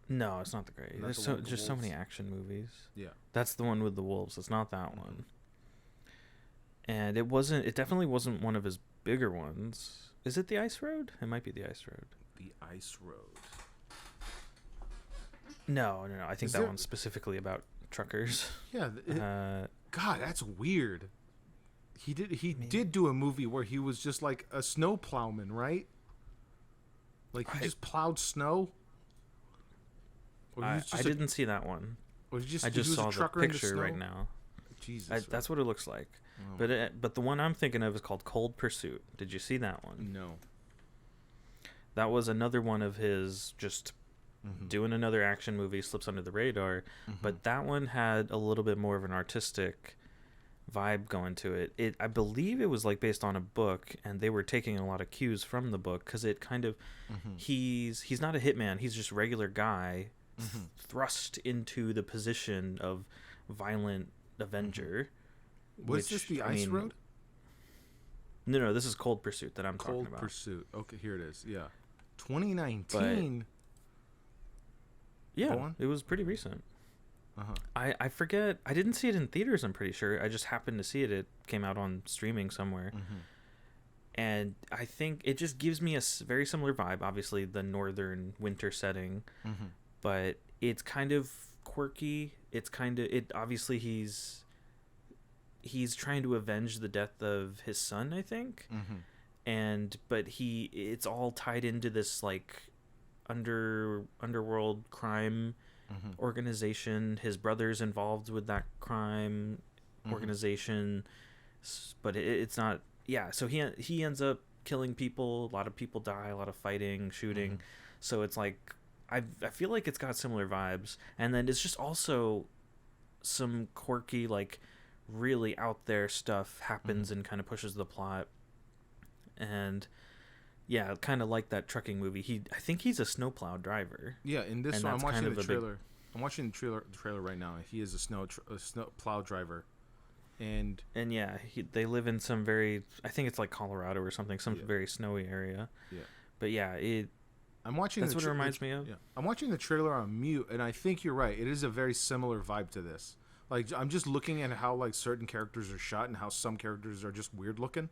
No, it's not The Gray. There's so many action movies. Yeah, that's the one with the wolves. It's not that one. And it definitely wasn't one of his bigger ones. Is it The Ice Road? It might be The Ice Road. The Ice Road. No. I think that one's specifically about truckers. Yeah. God, that's weird. He did do a movie where he was just like a snow plowman, right? Like he just plowed snow. I didn't see that one. Or he I just saw the picture right now. Jesus, that's what it looks like. Oh. But the one I'm thinking of is called Cold Pursuit. Did you see that one? No. That was another one of his just doing another action movie, slips under the radar. But that one had a little bit more of an artistic vibe going to it. I believe it was like based on a book, and they were taking a lot of cues from the book because it kind of he's not a hitman. He's just a regular guy thrust into the position of violent avenger. Was this The Ice Road? No, this is Cold Pursuit that I'm talking about. Cold Pursuit. Okay, here it is. Yeah. 2019. Yeah, it was pretty recent. I forget. I didn't see it in theaters, I'm pretty sure. I just happened to see it. It came out on streaming somewhere. And I think it just gives me a very similar vibe. Obviously, the northern winter setting. But it's kind of quirky. Obviously, he's trying to avenge the death of his son, I think. But it's all tied into this like underworld crime organization. His brother's involved with that crime organization, but it's not. Yeah, so he ends up killing people. A lot of people die. A lot of fighting, shooting. So it's like I feel like it's got similar vibes. And then it's just also some quirky, like really out there stuff happens and kind of pushes the plot. And yeah, kind of like that trucking movie. I think he's a snowplow driver. Yeah, in this one, I'm watching the trailer. I'm watching the trailer right now. He is a snow plow driver, and yeah, they live in some very, I think it's like Colorado or something, some very snowy area. Yeah, but yeah, I'm watching. That's what it reminds me of. Yeah, I'm watching the trailer on mute, and I think you're right. It is a very similar vibe to this. Like, I'm just looking at how like certain characters are shot and how some characters are just weird looking.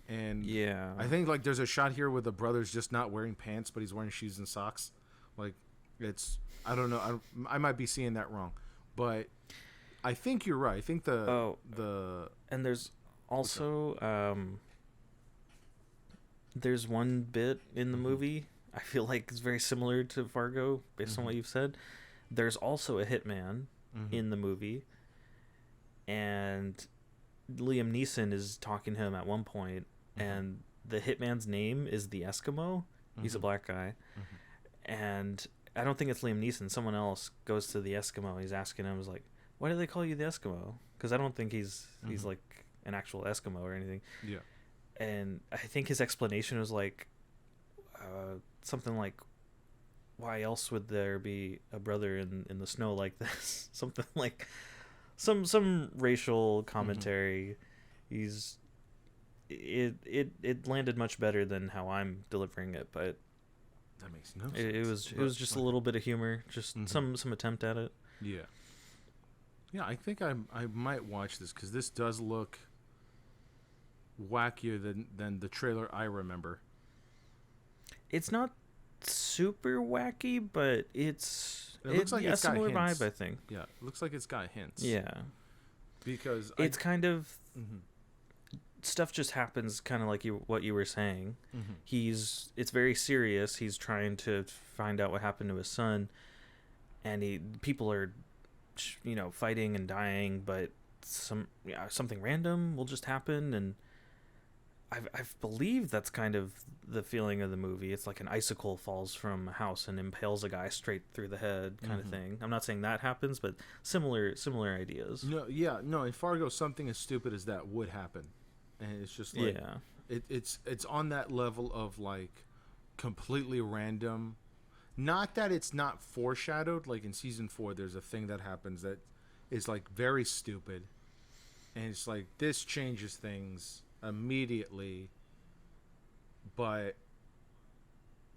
And yeah, I think like there's a shot here where the brother's just not wearing pants, but he's wearing shoes and socks. Like, I don't know. I might be seeing that wrong, but I think you're right. I think and there's also there's one bit in the movie I feel like it's very similar to Fargo based on what you've said. There's also a hitman in the movie, and Liam Neeson is talking to him at one point, and the hitman's name is the Eskimo. He's a black guy, and I don't think it's Liam Neeson. Someone else goes to the Eskimo. He's asking him, like, why do they call you the Eskimo? Because I don't think he's like an actual Eskimo or anything. Yeah. And I think his explanation was like something like, why else would there be a brother in the snow like this? Something like some racial commentary. It landed much better than how I'm delivering it, but that makes no sense. It was just a little bit of humor, just some attempt at it. Yeah. Yeah, I think I might watch this because this does look wackier than the trailer I remember. It's not super wacky, but it looks like it's got similar vibe, I think. Yeah, it looks like it's got hints. Yeah. Because it's kind of stuff just happens kind of like what you were saying. It's very serious. He's trying to find out what happened to his son, and people are fighting and dying, but something random will just happen, and I believe that's kind of the feeling of the movie. It's like an icicle falls from a house and impales a guy straight through the head, kind of thing. I'm not saying that happens, but similar ideas. No, in Fargo, something as stupid as that would happen, and it's just like it's on that level of like completely random. Not that it's not foreshadowed. Like in season 4, there's a thing that happens that is like very stupid, and it's like this changes things immediately, but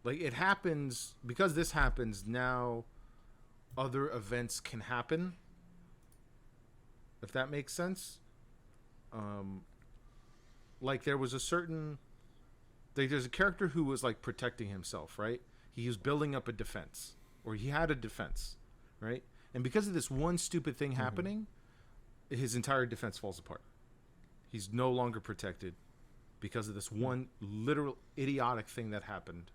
like it happens because this happens now. Other events can happen, if that makes sense. Like there's a character who was like protecting himself, right? He was building up a defense, or he had a defense, right? And because of this one stupid thing happening, his entire defense falls apart. He's no longer protected because of this one literal idiotic thing that happened.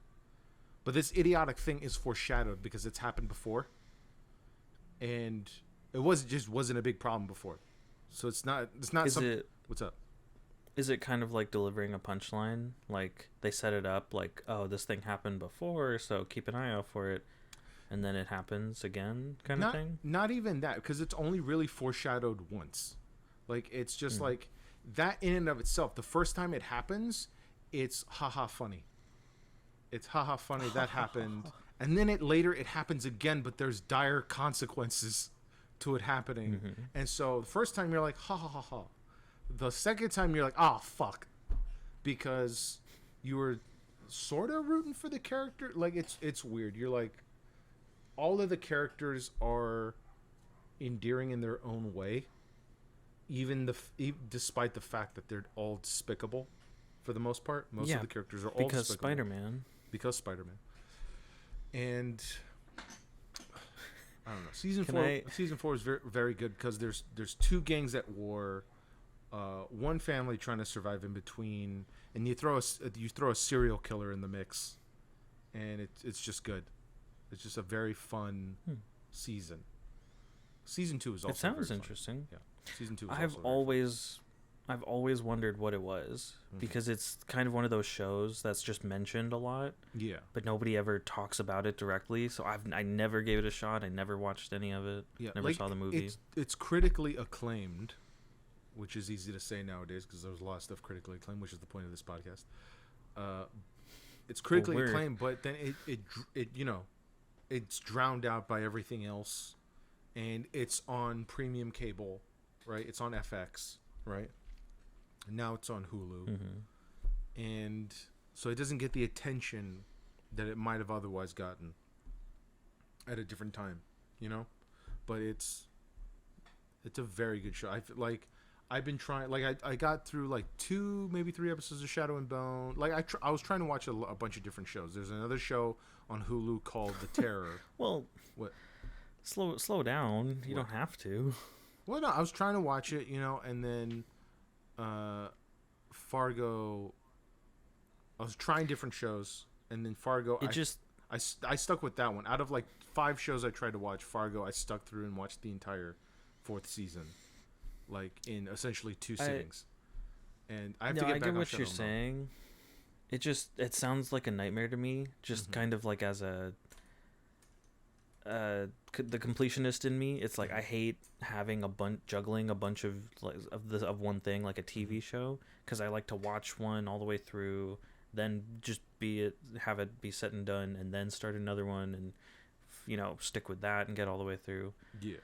But this idiotic thing is foreshadowed because it's happened before, and it wasn't a big problem before. So it's not what's up? Is it kind of like delivering a punchline? Like they set it up like, oh, this thing happened before, so keep an eye out for it, and then it happens again, kind of thing? Not even that, because it's only really foreshadowed once. Like it's just like that in and of itself. The first time it happens, it's haha funny. It's haha funny that happened, and then later it happens again, but there's dire consequences to it happening. And so the first time you're like ha ha ha ha. The second time you're like, oh fuck, because you were sort of rooting for the character. Like it's weird. You're like, all of the characters are endearing in their own way, despite the fact that they're all despicable for the most part. Most of the characters are all despicable. Because Spider-Man. And I don't know. Season 4 is very, very good because there's two gangs at war. One family trying to survive in between, and you throw a serial killer in the mix, and it's just good. It's just a very fun season. Season 2 is also. It sounds very interesting. Fun. Yeah, season 2. I've always I've always wondered what it was, because it's kind of one of those shows that's just mentioned a lot. Yeah. But nobody ever talks about it directly, so I never gave it a shot. I never watched any of it. Yeah. Never saw the movie. It's critically acclaimed, which is easy to say nowadays because there's a lot of stuff critically acclaimed, which is the point of this podcast. It's critically acclaimed, but then it you know, it's drowned out by everything else, and it's on premium cable, right? It's on FX, right? And now it's on Hulu, and so it doesn't get the attention that it might have otherwise gotten at a different time, you know. But it's a very good show. I've been trying, like, I got through like 2, maybe 3 episodes of Shadow and Bone. Like, I was trying to watch a bunch of different shows. There's another show on Hulu called The Terror. Well, what? Slow down. You don't have to. Well, no, I was trying to watch it, you know, and then Fargo. I was trying different shows, and then Fargo. I stuck with that one. Out of like 5 shows I tried to watch, Fargo I stuck through and watched the entire 4th season, like in essentially 2 sittings. And I have to get back on. I get what you're saying. It sounds like a nightmare to me. Just kind of like as a the completionist in me. It's like I hate having juggling a bunch of one thing like a TV show, because I like to watch one all the way through, then just have it be set and done, and then start another one, and you know, stick with that and get all the way through. Yeah.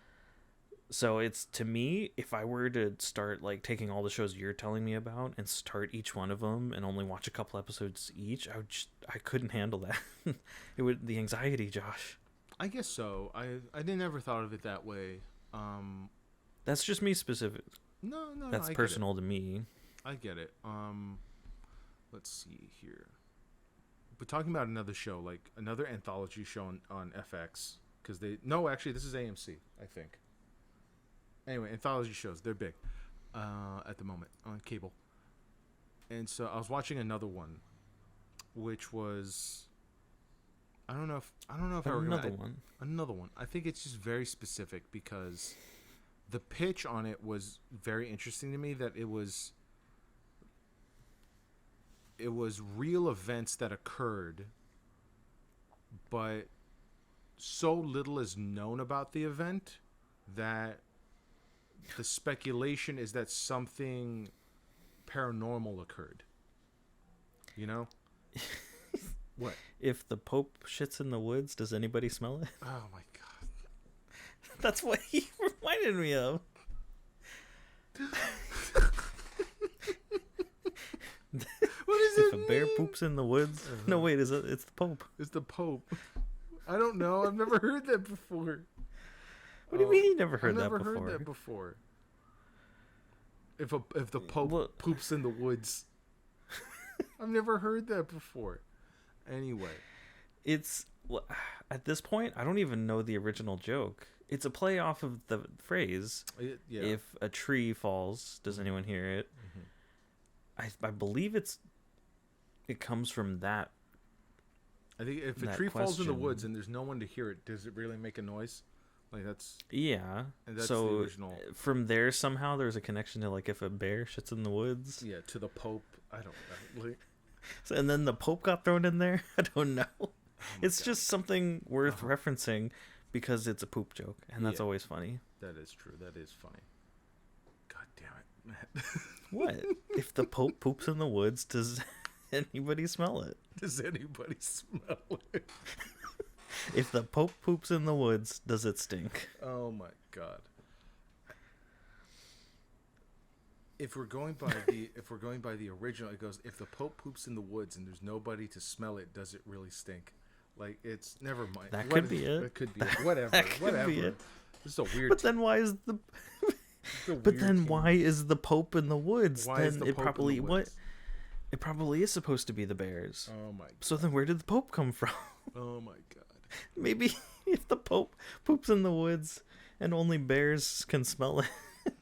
So it's, to me, if I were to start like taking all the shows you're telling me about and start each one of them and only watch a couple episodes each, I couldn't handle that. The anxiety, Josh. I guess so. I never thought of it that way. That's just me specific. No, that's personal to me. I get it. Let's see here. But talking about another show, like another anthology show on FX, because actually this is AMC, I think. Anyway, anthology shows, they're big at the moment on cable. And so I was watching another one, which was, I don't know if another one. I think it's just very specific because the pitch on it was very interesting to me, that it was real events that occurred, but so little is known about the event that the speculation is that something paranormal occurred. You know? What? If the Pope shits in the woods, does anybody smell it? Oh my god. That's what he reminded me of. What is it? If a bear poops in the woods? No, wait, it's the Pope. It's the Pope. I don't know. I've never heard that before. What do you mean you never heard that before? I've never heard that before. If the Pope poops in the woods. I've never heard that before. Anyway. At this point, I don't even know the original joke. It's a play off of the phrase, if a tree falls, does anyone hear it? Mm-hmm. I believe it comes from that. I think if a tree falls in the woods and there's no one to hear it, does it really make a noise? Like that's that's so the original. From there somehow there's a connection to like if a bear shits in the woods. Yeah, to the Pope. I don't know. Like, so, and then the Pope got thrown in there. I don't know. It's just something worth referencing because it's a poop joke, and that's always funny. That is true. That is funny. God damn it, Matt. What? If the Pope poops in the woods, does anybody smell it? Does anybody smell it? If the Pope poops in the woods, does it stink? Oh my god. If we're going by the original, it goes, if the Pope poops in the woods and there's nobody to smell it, does it really stink? Like, it's, never mind. That could be it. That could be it. Whatever. Whatever. Be it. This is a weird. But then why is the? Why is the Pope in the woods? Why is the Pope in the woods? It probably is supposed to be the bears. Oh my god. So then where did the Pope come from? Oh my god. Maybe if the Pope poops in the woods and only bears can smell it,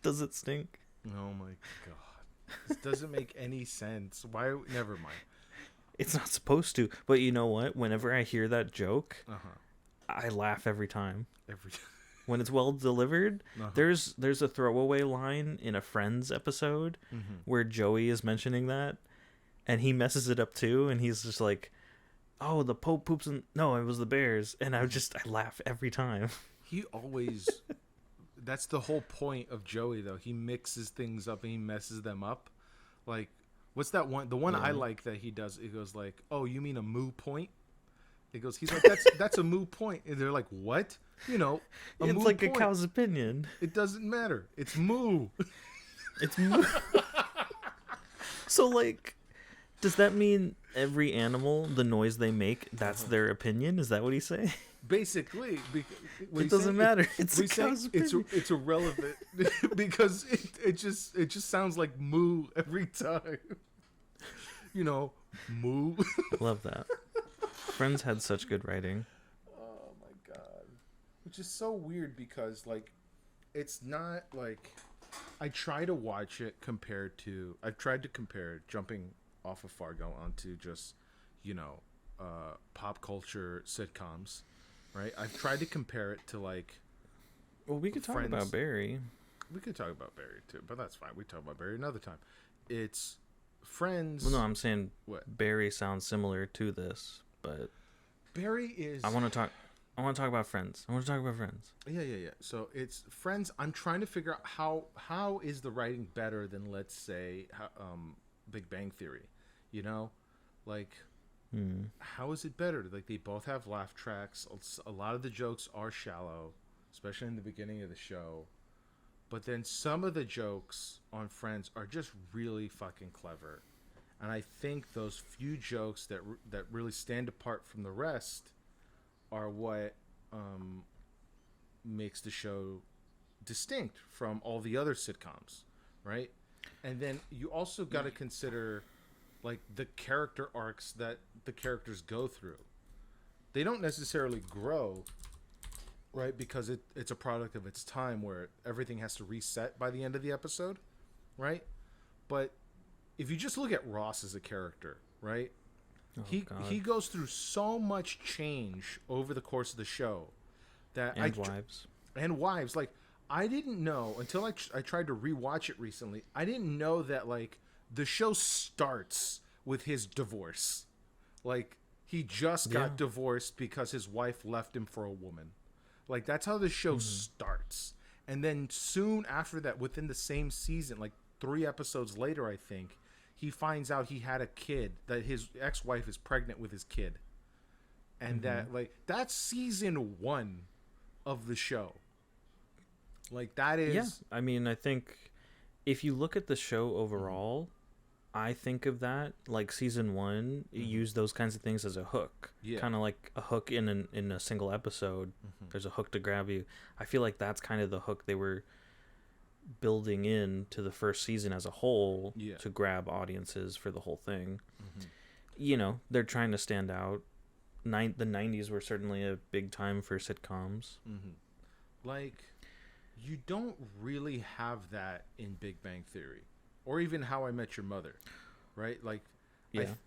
does it stink? Oh my god. This doesn't make any sense. Why? Never mind. It's not supposed to. But you know what? Whenever I hear that joke, I laugh every time. when it's well delivered. Uh-huh. There's a throwaway line in a Friends episode where Joey is mentioning that, and he messes it up too, and he's just like, "Oh, the Pope poops in." No, it was the bears, and I laugh every time. He always. That's the whole point of Joey, though. He mixes things up and he messes them up. Like, what's that one? The one I like that he does. It goes like, "Oh, you mean a moo point?" It goes. He's like, "That's a moo point." And they're like, "What?" You know, it's moo like point. a cow's opinion. It doesn't matter. It's moo. It's moo. So, like, does that mean every animal, the noise they make, that's their opinion? Is that what he's saying? Basically, it doesn't matter. It's a cow's opinion. It's irrelevant because it just sounds like moo every time. You know, moo. Love that. Friends had such good writing. Oh my god, which is so weird because like, it's not like I try to watch it compared to. I've tried to compare jumping off of Fargo onto just, you know, pop culture sitcoms. Right, I've tried to compare it to like. Well, we could talk Friends. about Barry. We could talk about Barry too, but that's fine. We talk about Barry another time. It's Friends. Well, no, I'm saying what? Barry sounds similar to this, but Barry is. I want to talk about Friends. Yeah. So it's Friends. I'm trying to figure out how is the writing better than, let's say, Big Bang Theory. You know, like. How is it better? Like, they both have laugh tracks. A lot of the jokes are shallow, especially in the beginning of the show. But then some of the jokes on Friends are just really fucking clever. And I think those few jokes that really stand apart from the rest are what makes the show distinct from all the other sitcoms, right? And then you also got to consider like the character arcs that the characters go through. They don't necessarily grow, right? Because it's a product of its time where everything has to reset by the end of the episode, right? But if you just look at Ross as a character, right? Oh, he goes through so much change over the course of the show that wives. Like, I didn't know until I tried to rewatch it recently. I didn't know that like the show starts with his divorce. Like, he just got divorced because his wife left him for a woman. Like, that's how the show starts. And then soon after that, within the same season, like 3 episodes later, I think, he finds out he had a kid, that his ex-wife is pregnant with his kid. And that, like, that's season 1 of the show. Like, that is... Yeah, I mean, I think if you look at the show overall, I think of that, like, season 1, use those kinds of things as a hook. Yeah. Kind of like a hook in a single episode. There's a hook to grab you. I feel like that's kind of the hook they were building in to the first season as a whole to grab audiences for the whole thing. You know, they're trying to stand out. The 90s were certainly a big time for sitcoms. Like, you don't really have that in Big Bang Theory or even How I Met Your Mother, right? Like,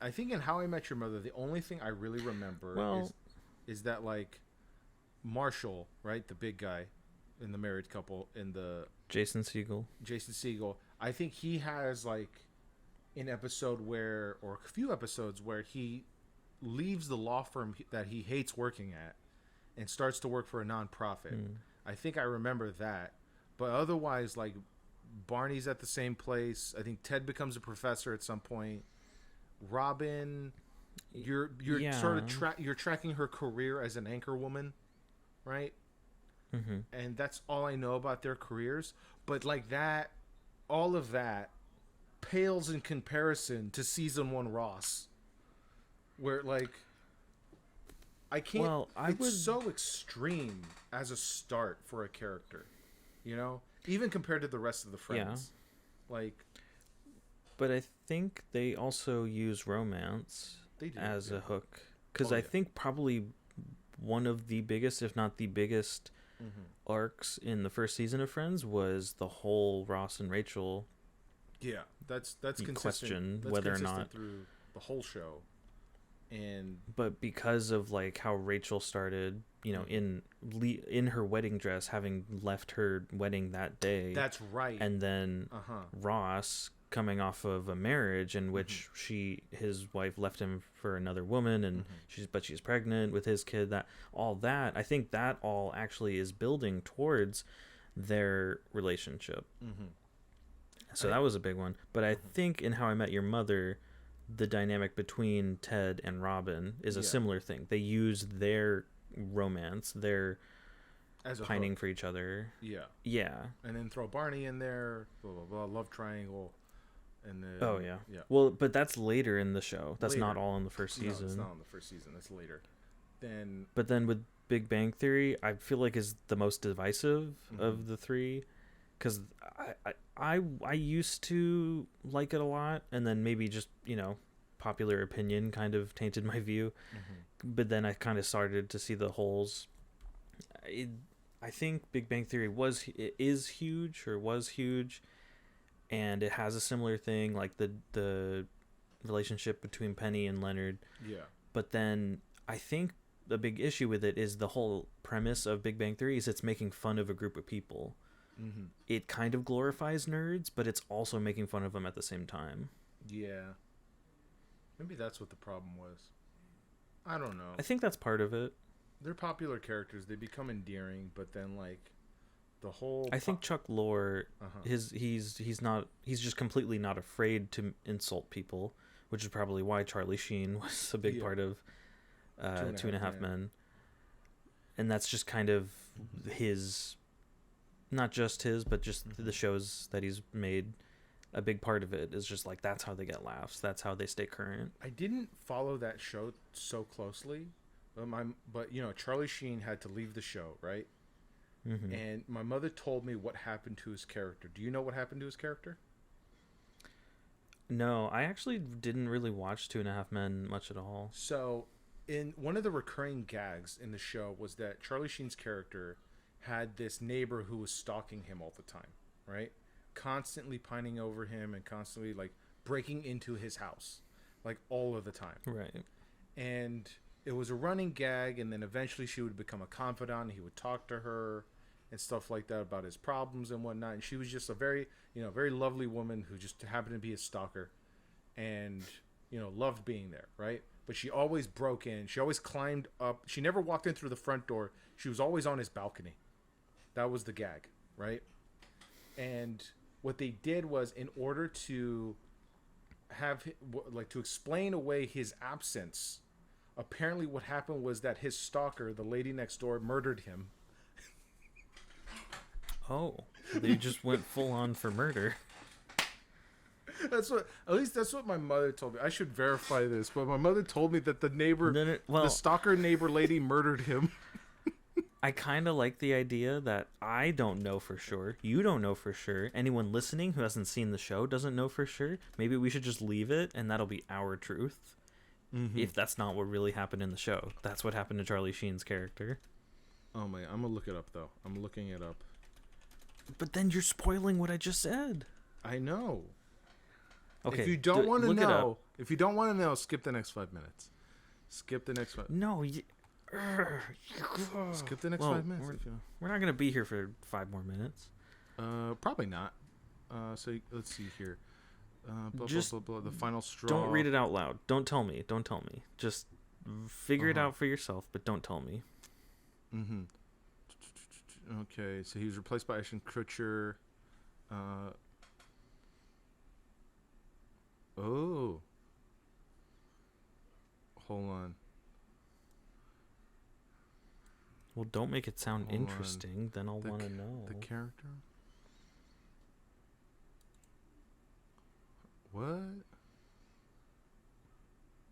I think in How I Met Your Mother, the only thing I really remember is that, like, Marshall, right, the big guy in the married couple, in the Jason Segel, I think he has like an episode or a few episodes where he leaves the law firm that he hates working at and starts to work for a nonprofit. I think I remember that, but otherwise, like, Barney's at the same place. I think Ted becomes a professor at some point. Robin, you're sort of you're tracking her career as an anchor woman, right? And that's all I know about their careers. But like that, all of that pales in comparison to season 1 Ross, where like I can't. Well, it's so extreme as a start for a character, you know, even compared to the rest of the Friends. Like, but I think they also use romance as a hook, because I think probably one of the biggest, if not the biggest, arcs in the first season of Friends was the whole Ross and Rachel. Yeah, that's consistent. Question that's whether consistent or not through the whole show. But because of like how Rachel started, in her wedding dress, having left her wedding that day. That's right. And then Ross coming off of a marriage in which his wife left him for another woman, and she's pregnant with his kid. I think that all actually is building towards their relationship. So that was a big one. But I think in How I Met Your Mother, the dynamic between Ted and Robin is a similar thing. They use their romance, their pining for each other. Yeah. And then throw Barney in there, blah, blah, blah, love triangle. And then, yeah. Well, but that's later in the show. That's not all in the first season. No, it's not in the first season. That's later. But then with Big Bang Theory, I feel like is the most divisive of the three. Because I used to like it a lot, and then maybe just, popular opinion kind of tainted my view. But then I kind of started to see the holes. I think Big Bang Theory was huge, and it has a similar thing, like the relationship between Penny and Leonard. Yeah. But then I think the big issue with it is the whole premise of Big Bang Theory is it's making fun of a group of people. It kind of glorifies nerds, but it's also making fun of them at the same time. Yeah. Maybe that's what the problem was. I don't know. I think that's part of it. They're popular characters. They become endearing, but then like the whole I think Chuck Lorre he's just completely not afraid to insult people, which is probably why Charlie Sheen was a big part of Two and a Half Men. And that's just kind of his, not just his, but just the shows that he's made. A big part of it is just like that's how they get laughs. That's how they stay current. I didn't follow that show so closely, but Charlie Sheen had to leave the show, right? And my mother told me what happened to his character. Do you know what happened to his character? No, I actually didn't really watch Two and a Half Men much at all. So, in one of the recurring gags in the show was that Charlie Sheen's character had this neighbor who was stalking him all the time, right? Constantly pining over him and constantly like breaking into his house, like all of the time. Right. And it was a running gag, and then eventually she would become a confidant, and he would talk to her and stuff like that about his problems and whatnot. And she was just a very, very lovely woman who just happened to be a stalker and, loved being there, right? But she always broke in. She always climbed up. She never walked in through the front door. She was always on his balcony. That was the gag, right? And what they did was, in order to to explain away his absence, apparently what happened was that his stalker, the lady next door, murdered him. Oh, they just went full on for murder. At least that's what my mother told me. I should verify this, but my mother told me that the stalker neighbor lady murdered him. I kind of like the idea that I don't know for sure. You don't know for sure. Anyone listening who hasn't seen the show doesn't know for sure. Maybe we should just leave it, and that'll be our truth. If that's not what really happened in the show. That's what happened to Charlie Sheen's character. Oh my, I'm going to look it up, though. I'm looking it up. But then you're spoiling what I just said. I know. Okay. If you don't want to know, skip the next 5 minutes. Skip the next 5 minutes. No, skip the next 5 minutes. We're not going to be here for 5 more minutes. Probably not. So let's see here. Blah, the final straw. Don't read it out loud. Don't tell me. Just figure it out for yourself, but don't tell me. Okay, so he was replaced by Ashton Kutcher. Oh. Hold on. Well, don't make it sound interesting. Then I'll want to know. The character? What?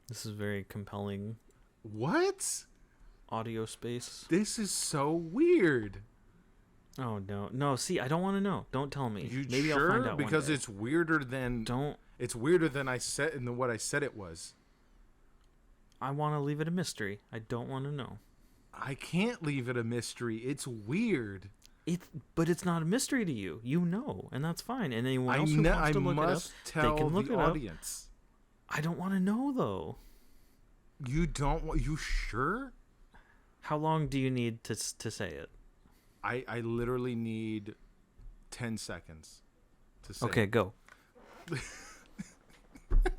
This is very compelling. What? Audio space. This is so weird. Oh, no. See, I don't want to know. Don't tell me. Maybe sure? I'll find out because it's weirder than... It's weirder than I said and what I said it was. I want to leave it a mystery. I don't want to know. I can't leave it a mystery. It's weird. But it's not a mystery to you. You know, and that's fine. And anyone else who wants to look it up, they can look it up. I don't want to know, though. You don't want? You sure? How long do you need to say it? I literally need 10 seconds to say. Okay, it. go.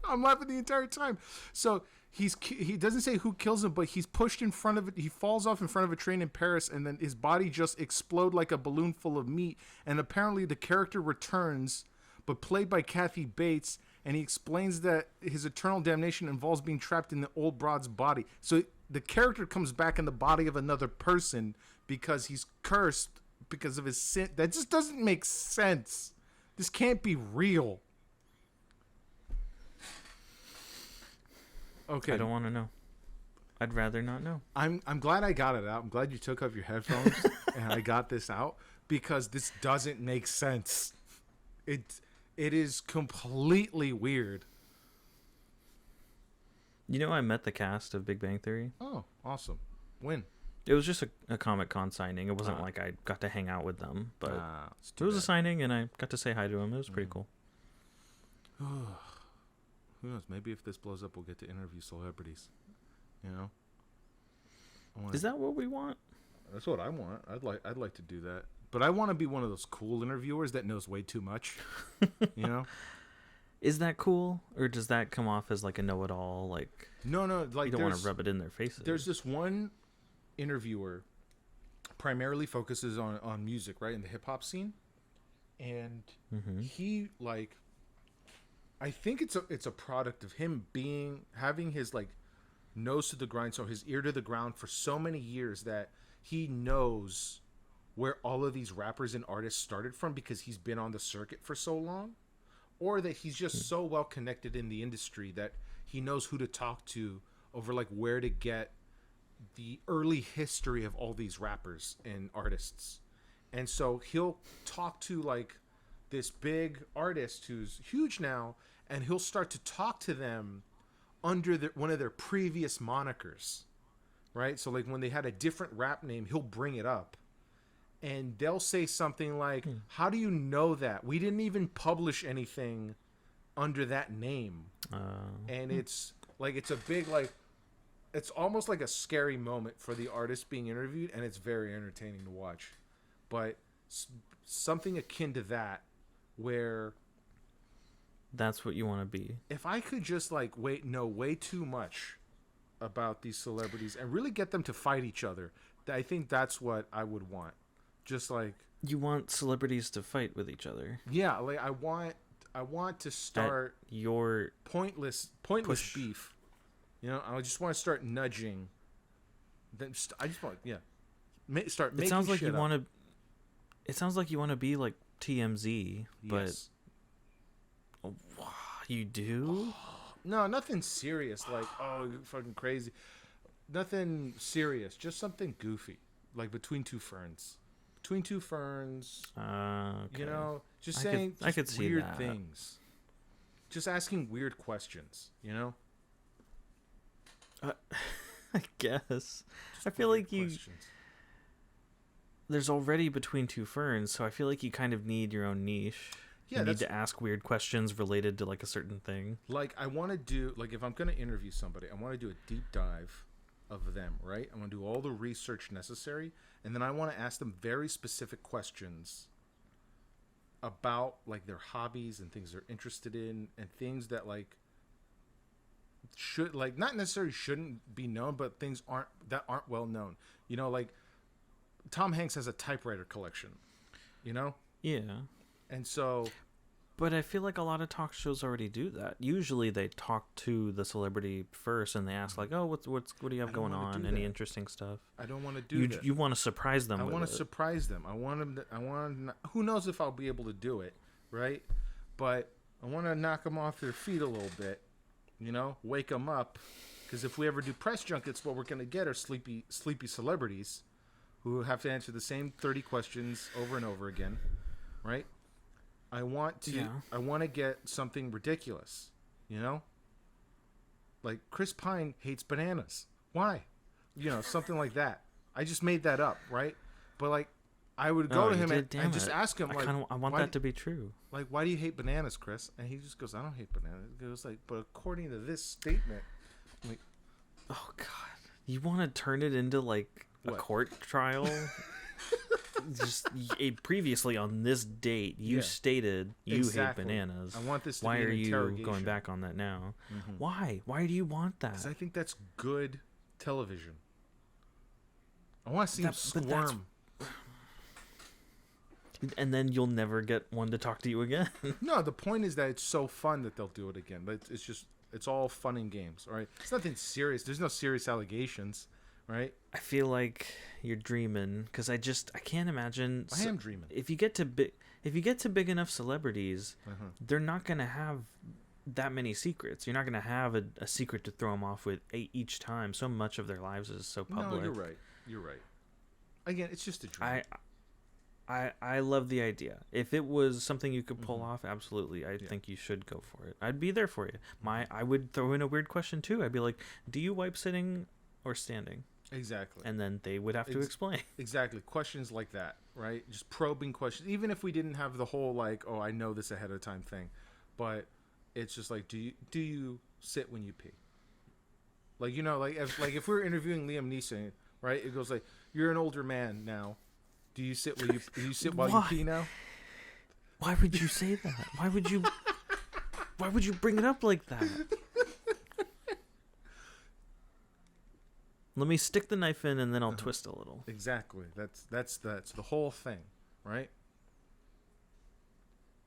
I'm laughing the entire time. So he doesn't say who kills him, but he's pushed in front of it. He falls off in front of a train in Paris, and then his body just explodes like a balloon full of meat. And apparently the character returns, but played by Kathy Bates, and he explains that his eternal damnation involves being trapped in the old broad's body. So the character comes back in the body of another person because he's cursed because of his sin. That just doesn't make sense. This can't be real. Okay. I don't want to know. I'd rather not know. I'm glad I got it out. I'm glad you took off your headphones and I got this out because this doesn't make sense. It is completely weird. You know, I met the cast of Big Bang Theory. Oh, awesome. When? It was just a Comic-Con signing. It wasn't like I got to hang out with them, but it was a signing, and I got to say hi to them. It was pretty cool. Who knows? Maybe if this blows up, we'll get to interview celebrities. You know? Is that what we want? That's what I want. I'd like to do that. But I want to be one of those cool interviewers that knows way too much. You know? Is that cool, or does that come off as like a know-it-all? Like no, like you don't want to rub it in their faces. There's this one interviewer, primarily focuses on music, right, in the hip hop scene, and he like, I think it's a product of him having his like nose to the grind, so his ear to the ground for so many years that he knows where all of these rappers and artists started from because he's been on the circuit for so long. Or that he's just so well connected in the industry that he knows who to talk to over like where to get the early history of all these rappers and artists. And so he'll talk to like this big artist who's huge now, and he'll start to talk to them under one of their previous monikers, right? So like when they had a different rap name, he'll bring it up. And they'll say something like, how do you know that? We didn't even publish anything under that name. And it's like, it's a big, like, it's almost like a scary moment for the artist being interviewed. And it's very entertaining to watch. But something akin to that, where that's what you want to be. If I could just like know way too much about these celebrities and really get them to fight each other, I think that's what I would want. Just like you want celebrities to fight with each other. Yeah, like I want to start your pointless beef. You know, I just want to start nudging. Then I just want start making. It sounds like shit you want to. It sounds like you want to be like TMZ, but yes. You do? No, nothing serious. Like you're fucking crazy. Nothing serious. Just something goofy, like Between Two Ferns. Between Two Ferns, okay. You know, just saying I could see weird that. things. Just asking weird questions, you know? I guess. Just I feel like questions. There's already Between Two Ferns, so I feel like you kind of need your own niche. Yeah, you need to ask weird questions related to like a certain thing. Like I want to do, like if I'm going to interview somebody, I want to do a deep dive of them, right? I want to do all the research necessary. And then I want to ask them very specific questions about like their hobbies and things they're interested in and things that like should like not necessarily shouldn't be known, but things aren't well known. You know, like Tom Hanks has a typewriter collection, you know? Yeah. And so but I feel like a lot of talk shows already do that. Usually they talk to the celebrity first and they ask like, "Oh, what do you have going on? Any interesting stuff?" I don't want to do that. You want to surprise them. I want to surprise them. I want them. Who knows if I'll be able to do it, right? But I want to knock them off their feet a little bit, you know, wake them up. Because if we ever do press junkets, what we're gonna get are sleepy celebrities who have to answer the same 30 questions over and over again, right? I want to get something ridiculous, you know? Like Chris Pine hates bananas. Why? You know, something like that. I just made that up, right? But like I would go to him and just ask him like I want that to be true. Like, why do you hate bananas, Chris? And he just goes, I don't hate bananas. He goes like, but according to this statement, I'm like, Oh God, you want to turn it into like a court trial? Just previously on this date, you stated you hate bananas. I want this to Why be an are you interrogation. going back on that now? Why? Why do you want that? Because I think that's good television. I want to see him squirm. And then you'll never get one to talk to you again. No, the point is that it's so fun that they'll do it again. But it's all fun and games, all right? It's nothing serious. There's no serious allegations, right? I feel like you're dreaming because I can't imagine. I am dreaming. If you get to big enough celebrities, they're not gonna have that many secrets. You're not gonna have a secret to throw them off with each time. So much of their lives is so public. No, you're right. Again, it's just a dream. I love the idea. If it was something you could pull off, absolutely. I think you should go for it. I'd be there for you. I would throw in a weird question too. I'd be like, do you wipe sitting or standing? Exactly. And then they would have to explain. Exactly. Questions like that, right? Just probing questions. Even if we didn't have the whole like, oh, I know this ahead of time thing. But it's just like, do you sit when you pee? Like, like if we were interviewing Liam Neeson, right? It goes like, you're an older man now. Do you sit while you pee now? Why would you say that? Why would you bring it up like that? Let me stick the knife in and then I'll twist a little. Exactly. That's the whole thing, right?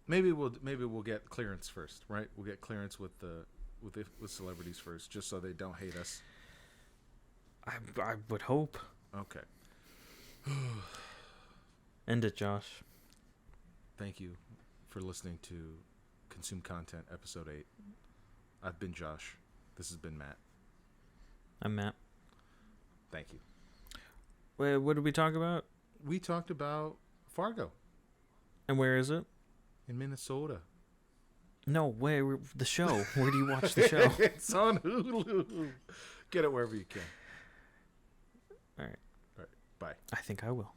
Maybe we'll get clearance first, right? We'll get clearance with celebrities first, just so they don't hate us. I would hope. Okay. End it, Josh. Thank you for listening to Consume Content Episode 8. I've been Josh. This has been Matt. I'm Matt. Thank you. Wait, what did we talk about? We talked about Fargo. And where is it? In Minnesota. No, the show. Where do you watch the show? It's on Hulu. Get it wherever you can. All right. Bye. I think I will.